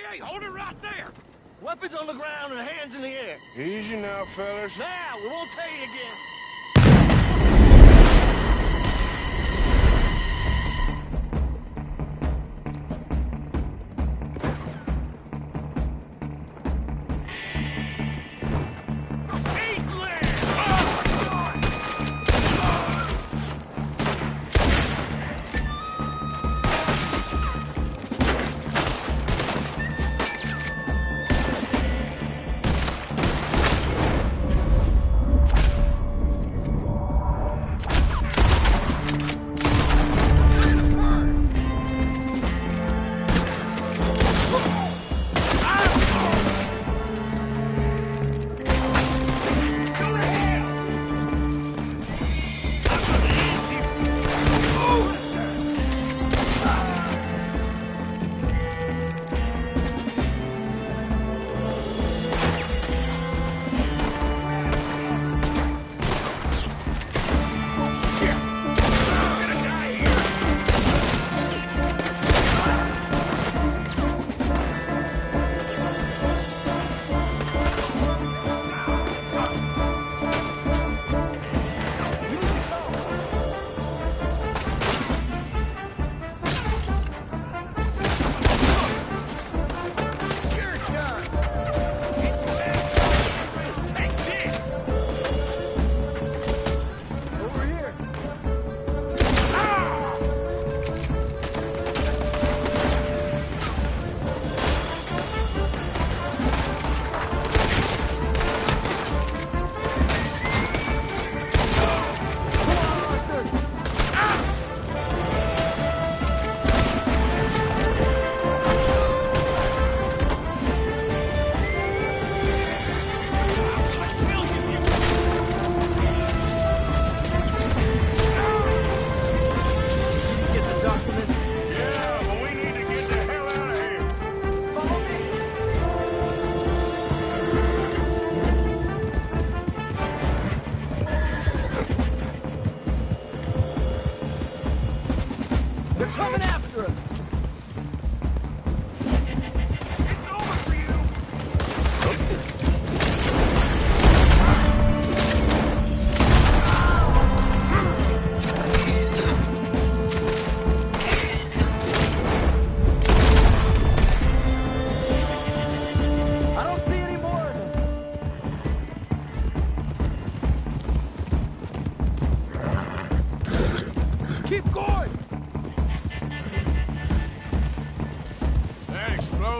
Hey, hold it right there! Weapons on the ground and hands in the air. Easy now, fellas. Now, we won't tell you again.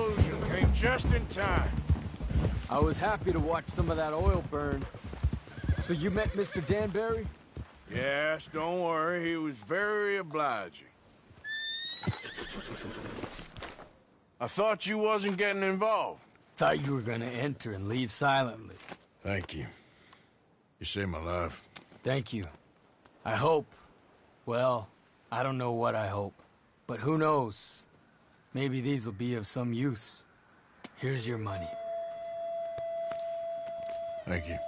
explosion came just in time. I was happy to watch some of that oil burn. So you met Mr. Danbury? Yes, don't worry. He was very obliging. I thought you wasn't getting involved. Thought you were gonna enter and leave silently. Thank you. You saved my life. Thank you. I hope. Well, I don't know what I hope. But who knows? Maybe these will be of some use. Here's your money. Thank you.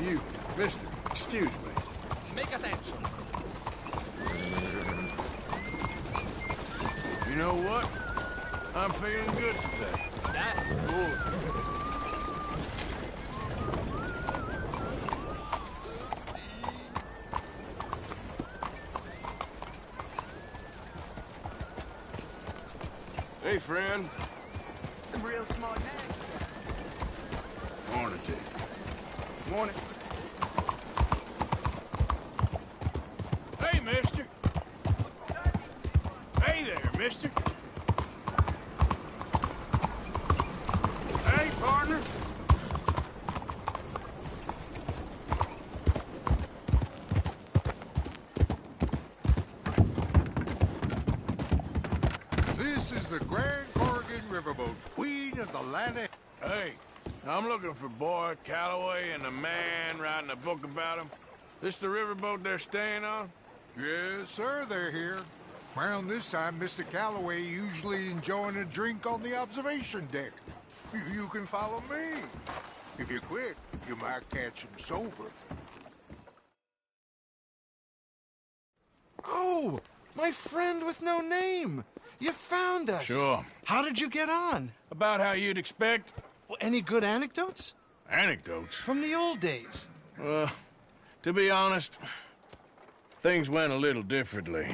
You, mister, excuse me. Make attention. You know what? I'm feeling good today. That's good. Hey, friend. Some real smart man. Morning, Dick. Morning. Hey, mister. Hey there, mister. Hey, partner. This is the Grand Corrigan Riverboat, queen of the land of... Hey, I'm looking for Boyd Calloway and the man writing a book about him. This the riverboat they're staying on? Yes, sir, they're here. Around this time, Mr. Calloway usually enjoying a drink on the observation deck. You can follow me. If you're quick, you might catch him sober. Oh, my friend with no name. You found us. Sure. How did you get on? About how you'd expect. Well, any good anecdotes? Anecdotes? From the old days. To be honest, things went a little differently.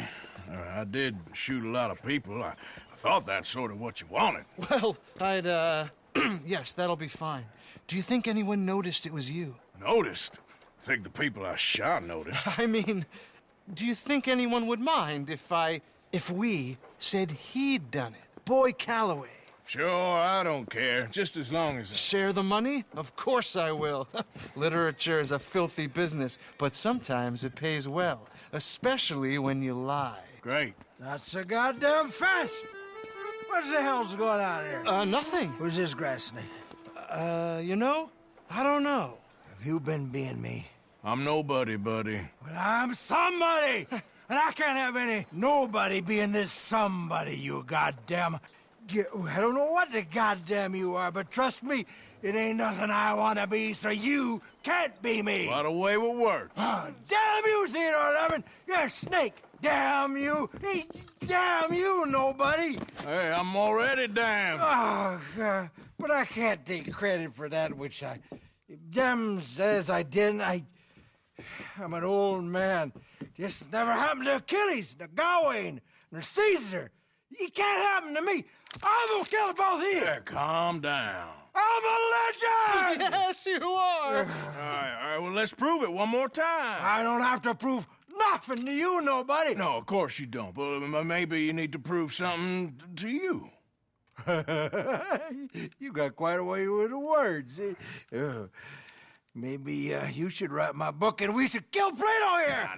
I did shoot a lot of people. I thought that's sort of what you wanted. Well, I'd, yes, that'll be fine. Do you think anyone noticed it was you? Noticed? I think the people I shot noticed. I mean, Do you think anyone would mind if we said he'd done it? Boy Calloway. Sure, I don't care. Just as long as... Share the money? Of course I will. Literature is a filthy business, but sometimes it pays well, especially when you lie. Great. Not so goddamn fast. What the hell's going on here? Nothing. Who's this grass snake? You know, I don't know. Have you been being me? I'm nobody, buddy. Well, I'm somebody! And I can't have any nobody being this somebody, you goddamn... I don't know what the goddamn you are, but trust me, it ain't nothing I want to be, so you can't be me. What a way with words. Damn you, Theodore Levin! You're a snake! Damn you! Hey, damn you, nobody! Hey, I'm already damned. Oh, God. But I can't take credit for that which I... Them says I didn't. I'm an old man. Just never happened to Achilles, to Gawain, or Caesar. It can't happen to me. I'm gonna kill both of you. Yeah, calm down. I'm a legend! Yes, you are. All right, well, let's prove it one more time. I don't have to prove nothing to you, nobody. No, of course you don't, but maybe you need to prove something to you. You got quite a way with the words. Maybe you should write my book and we should kill Plato here!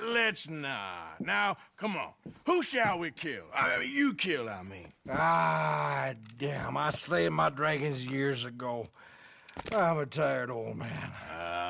Let's not. Now, come on. Who shall we kill? I mean, you kill, I mean. Ah, damn. I slayed my dragons years ago. I'm a tired old man.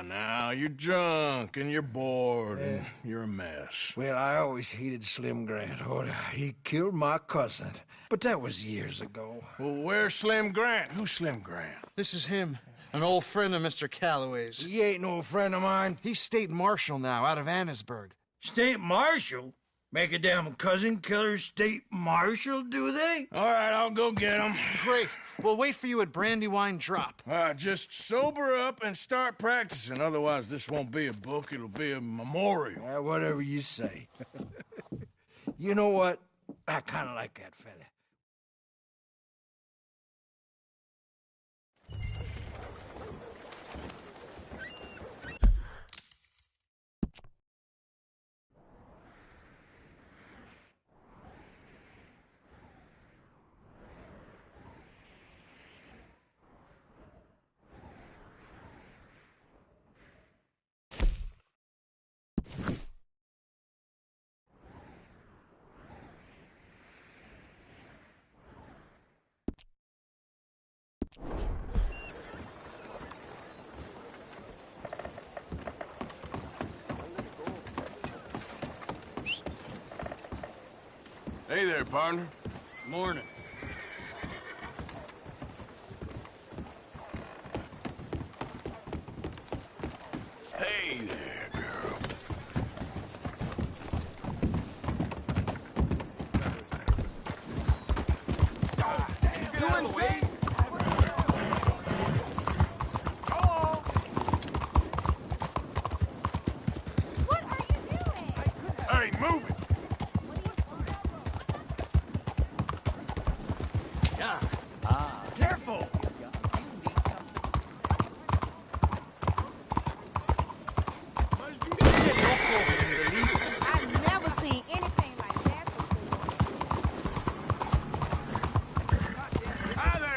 Now, you're drunk and you're bored and you're a mess. Well, I always hated Slim Grant. Oh, he killed my cousin. But that was years ago. Well, where's Slim Grant? Who's Slim Grant? This is him. An old friend of Mr. Calloway's. He ain't no friend of mine. He's state marshal now, out of Annesburg. State marshal? Make a damn cousin killer state marshal, do they? All right, I'll go get him. Great. We'll wait for you at Brandywine Drop. Just sober up and start practicing. Otherwise, this won't be a book. It'll be a memorial. Whatever you say. You know what? I kind of like that fella. Hey there, partner. Morning. Hey there, girl. You insane? What are you doing? Hey, move it! Careful! I've never seen anything like that before. Hi there!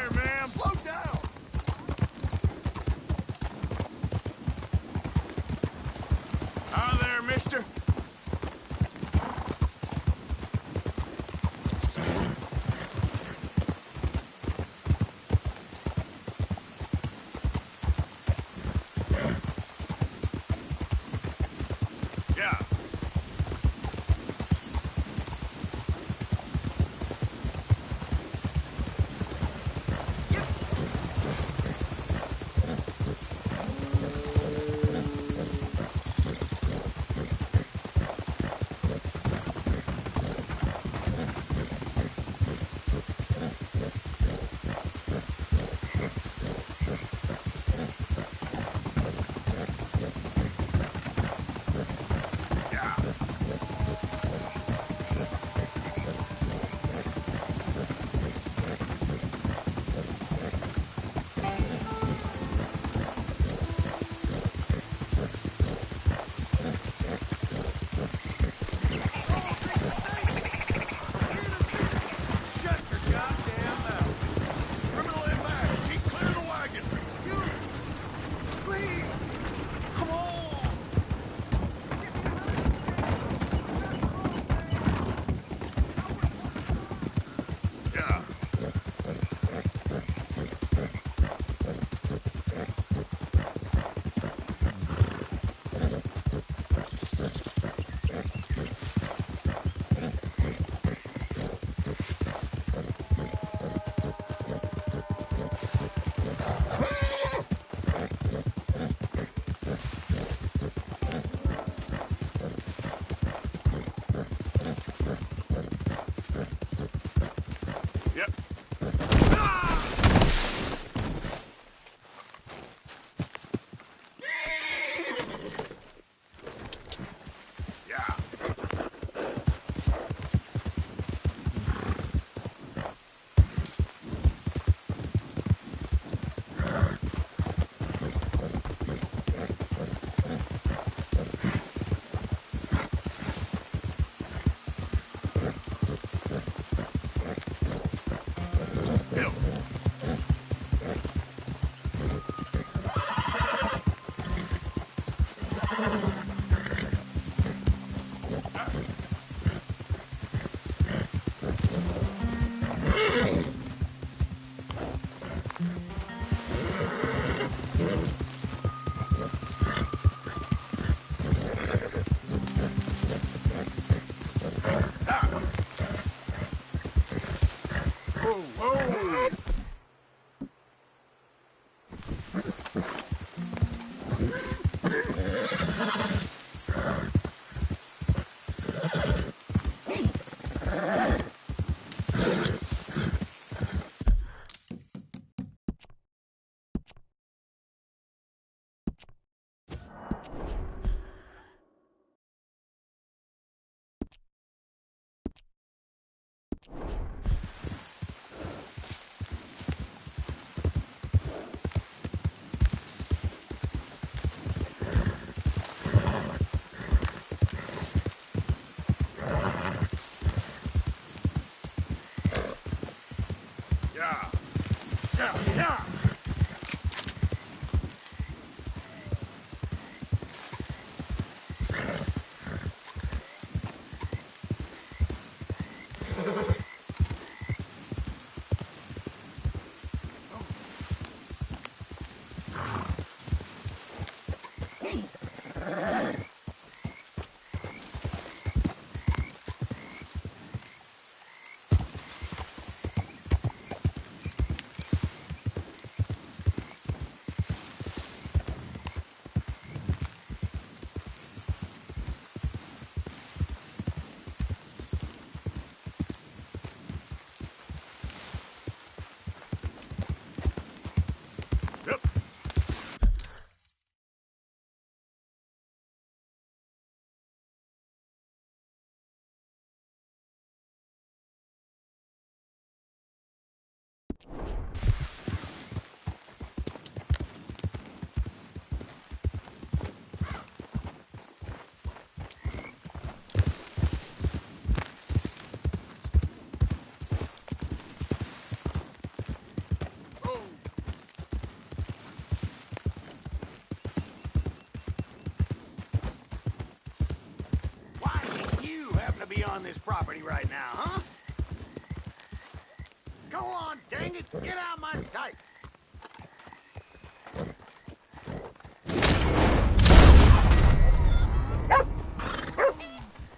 Whoa, whoa! Yeah. Yeah, yeah. Why do you happen to be on this property right now, huh? Go on, dang it! Get out of my sight!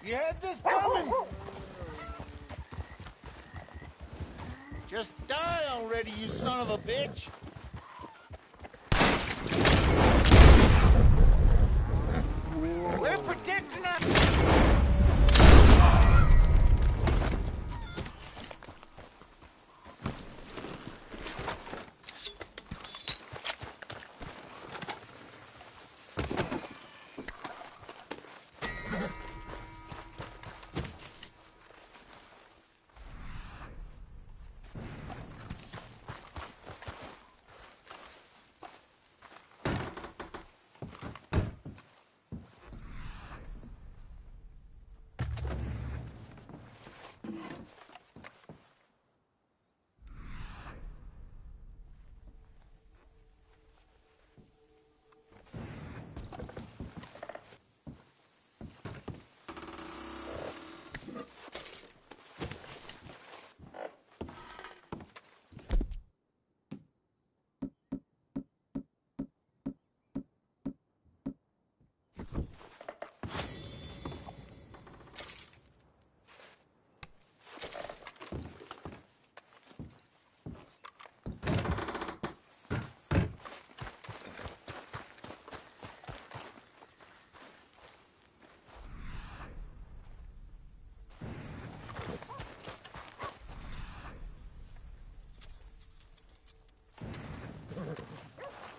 You had this coming. Just die already, you son of a bitch! We're protecting us!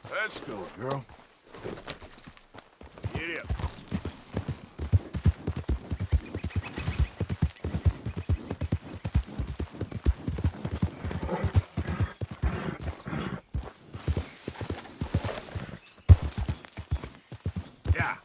Let's go, girl. Get up. Yeah.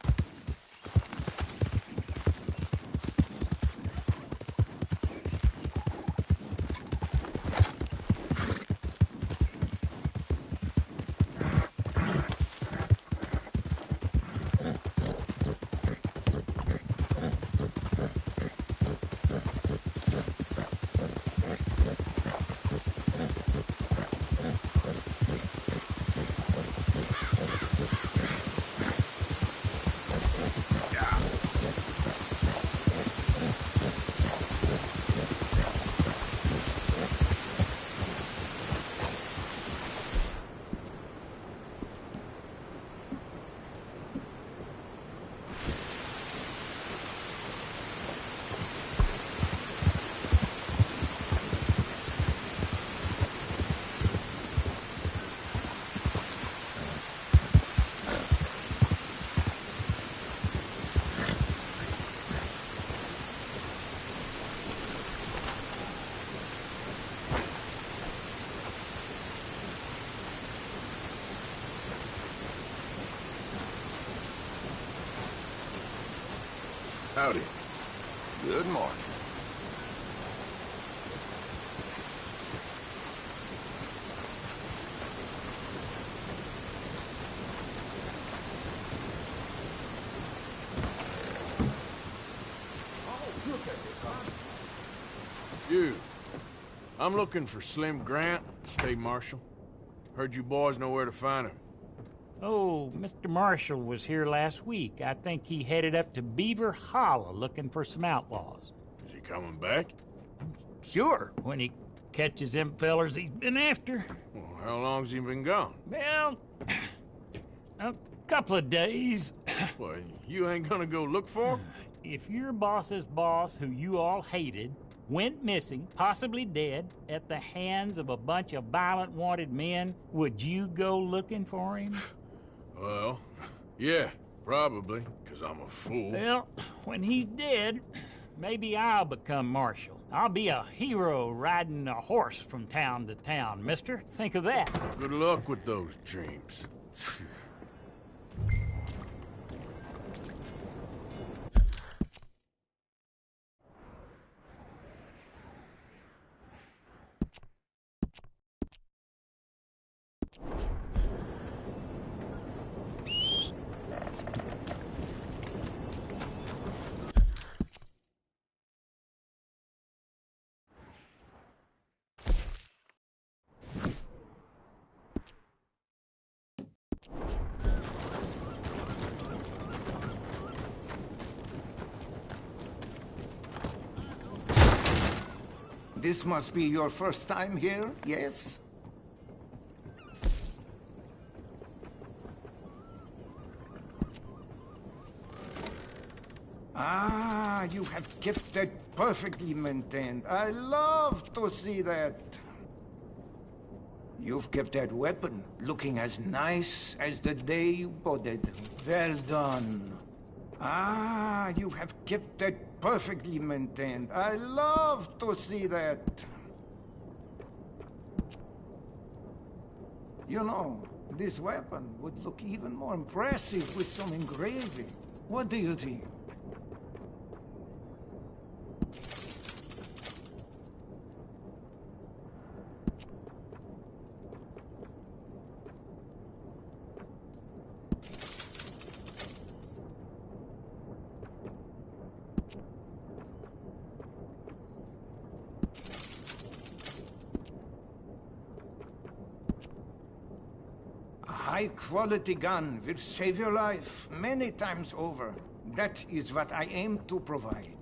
Howdy. Good morning. You. I'm looking for Slim Grant, State Marshal. Heard you boys know where to find him. Oh, Mr. Marshall was here last week. I think he headed up to Beaver Hollow looking for some outlaws. Is he coming back? Sure, when he catches them fellers he's been after. Well, how long's he been gone? Well, a couple of days. Well, you ain't gonna go look for him? If your boss's boss, who you all hated, went missing, possibly dead, at the hands of a bunch of violent wanted men, would you go looking for him? Well, yeah, probably, because I'm a fool. Well, when he's dead, maybe I'll become marshal. I'll be a hero riding a horse from town to town, mister. Think of that. Good luck with those dreams. This must be your first time here, yes? Ah, you have kept that perfectly maintained. I love to see that. You've kept that weapon looking as nice as the day you bought it. Well done. Ah, you have kept that perfectly maintained. I love to see that. You know, this weapon would look even more impressive with some engraving. What do you think? High-quality gun will save your life many times over. That is what I aim to provide.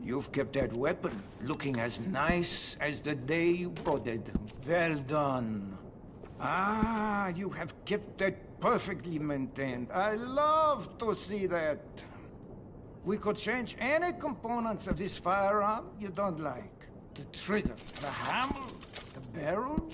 You've kept that weapon looking as nice as the day you bought it. Well done. Ah, you have kept that perfectly maintained. I love to see that. We could change any components of this firearm you don't like. The trigger, the hammer, the barrel.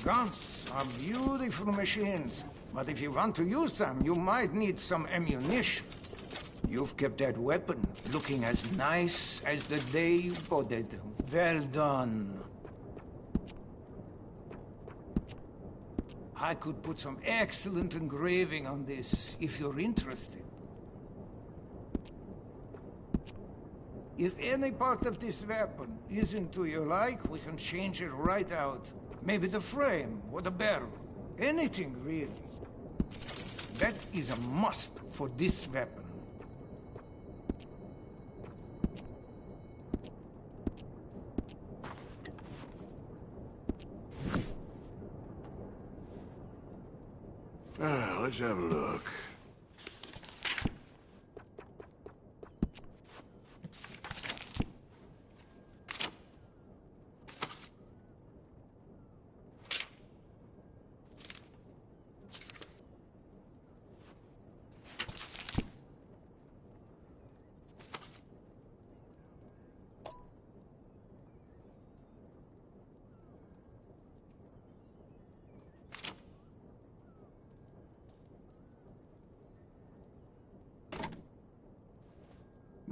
Guns are beautiful machines, but if you want to use them, you might need some ammunition. You've kept that weapon looking as nice as the day you bought it. Well done. I could put some excellent engraving on this, if you're interested. If any part of this weapon isn't to your like, we can change it right out. Maybe the frame or the barrel. Anything, really. That is a must for this weapon. Let's have a look.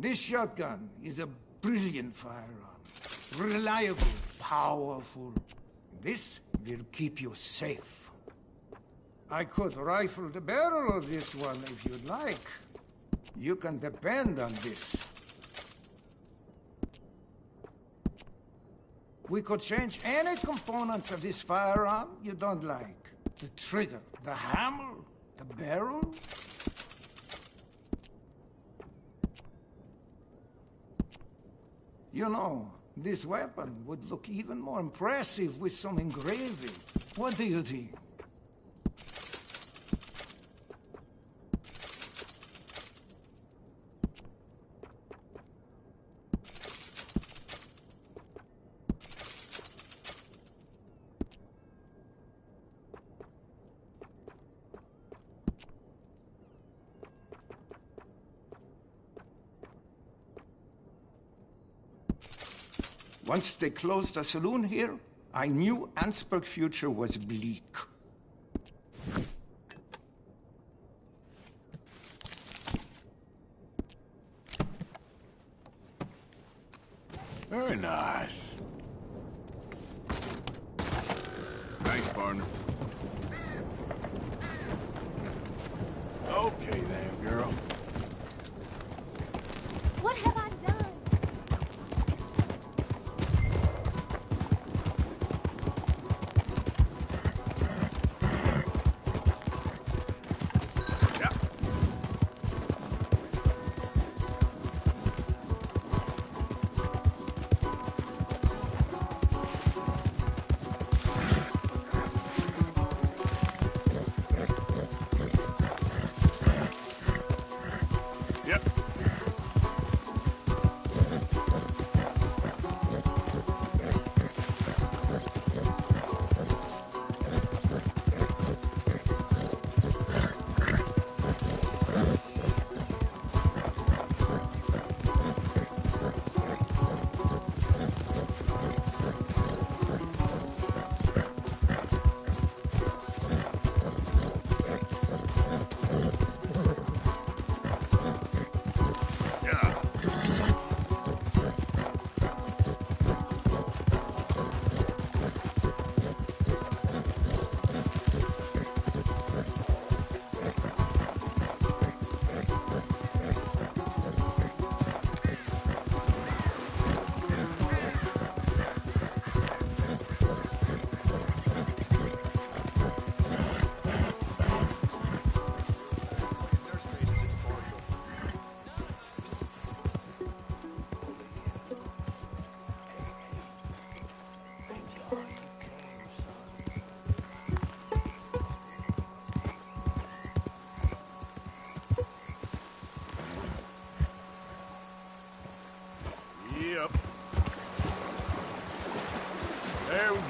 This shotgun is a brilliant firearm. Reliable, powerful. This will keep you safe. I could rifle the barrel of this one if you'd like. You can depend on this. We could change any components of this firearm you don't like. The trigger, the hammer, the barrel. You know, this weapon would look even more impressive with some engraving. What do you think? Once they closed the saloon here, I knew Ansburg's future was bleak. Very nice. Thanks, partner. Okay then, girl. What have I done? Yep. There we go.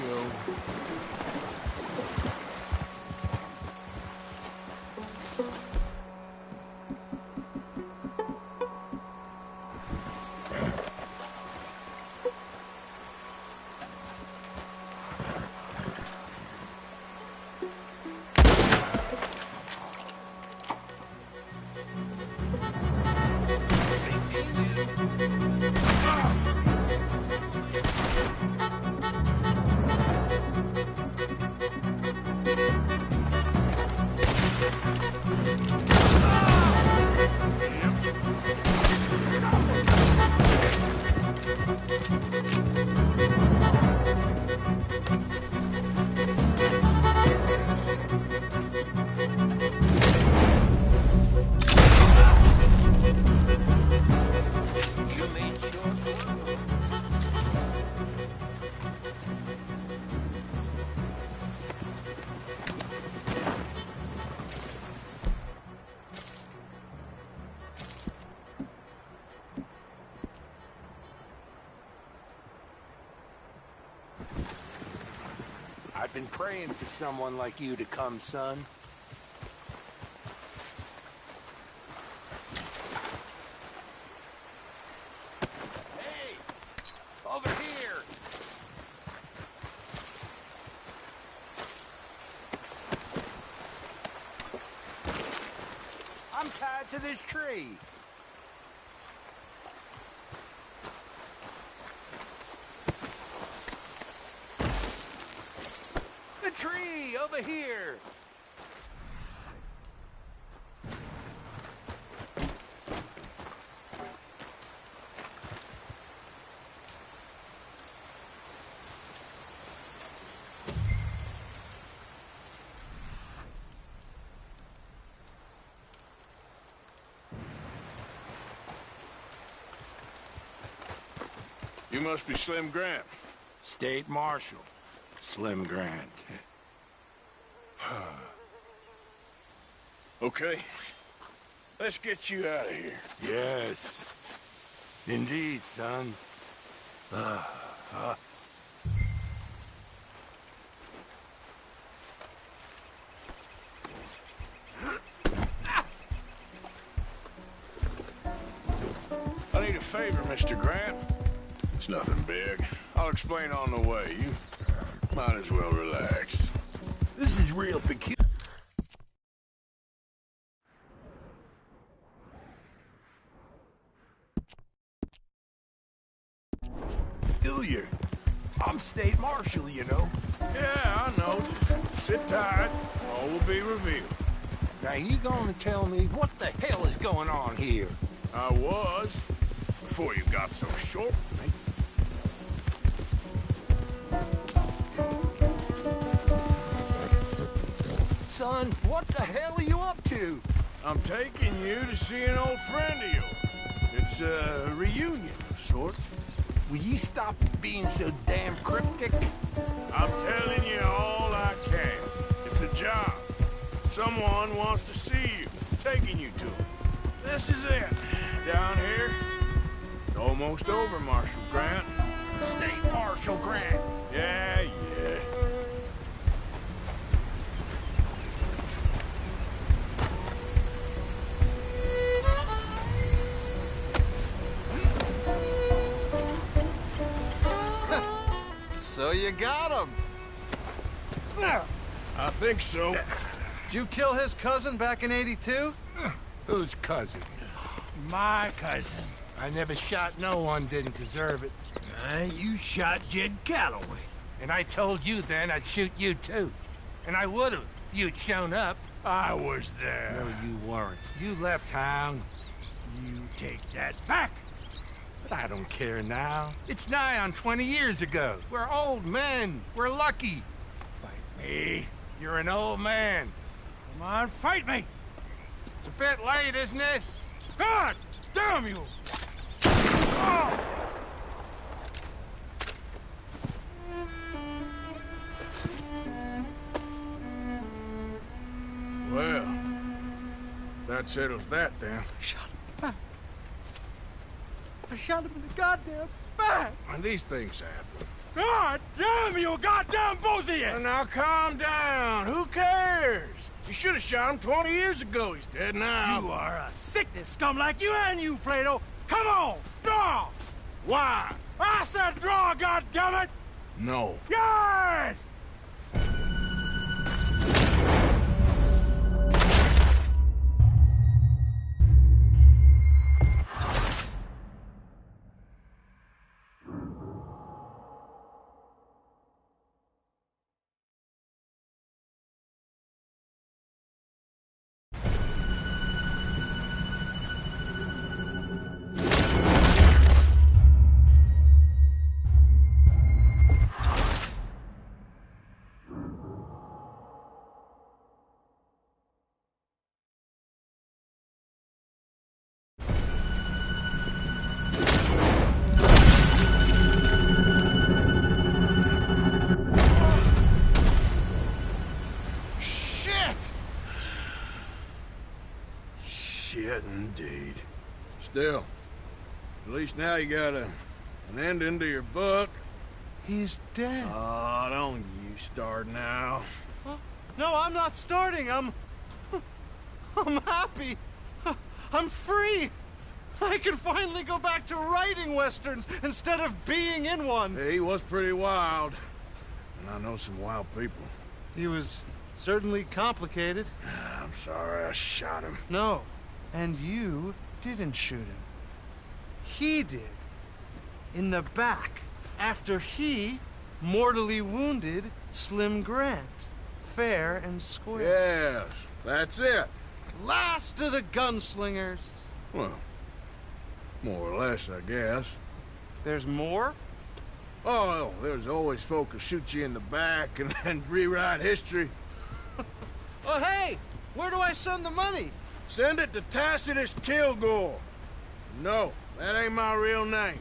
I've been praying for someone like you to come, son. Hey! Over here! I'm tied to this tree. tree over here. You must be Slim Grant. State Marshal, Slim Grant. Okay. Let's get you out of here. Yes. Indeed, son. I need a favor, Mr. Grant. It's nothing big. I'll explain on the way. You might as well relax. This is real peculiar. I'm State Marshal, you know. Yeah, I know. Just sit tight. All will be revealed. Now, you gonna tell me what the hell is going on here? I was, before you got so short with me. Son, what the hell are you up to? I'm taking you to see an old friend of yours. It's a reunion of sorts. Will you stop being so damn cryptic? I'm telling you all I can. It's a job. Someone wants to see you. Taking you to him. This is it. Down here. It's almost over, Marshal Grant. State Marshal Grant. Yeah. So you got him. I think so. Did you kill his cousin back in '82? Whose cousin? My cousin. I never shot no one didn't deserve it. You shot Jed Calloway. And I told you then I'd shoot you too. And I would've if you'd shown up. I was there. No, you weren't. You left town. You take that back. But I don't care now. It's nigh on 20 years ago. We're old men. We're lucky. Fight me. You're an old man. Come on, fight me. It's a bit late, isn't it? God damn you! Oh! Well, that settles that then. Shot him in the back. I shot him in the goddamn back. And these things happen. God damn you, goddamn both of you! Well, now calm down. Who cares? You should have shot him 20 years ago. He's dead now. You are a sickness scum like you and you, Plato. Come on, draw! Why? I said draw, goddammit! No. Yes! Shit, indeed. Still, at least now you got an ending to your book. He's dead. Oh, don't you start now. No, I'm not starting. I'm happy. I'm free. I can finally go back to writing westerns instead of being in one. He was pretty wild. And I know some wild people. He was certainly complicated. I'm sorry I shot him. No, and you didn't shoot him. He did. In the back, after he mortally wounded Slim Grant. fair and square. Yes, that's it. Last of the gunslingers. Well, more or less, I guess. There's more? Oh, there's always folk who shoot you in the back and then rewrite history. Oh, hey! Where do I send the money? Send it to Tacitus Kilgore. No, that ain't my real name.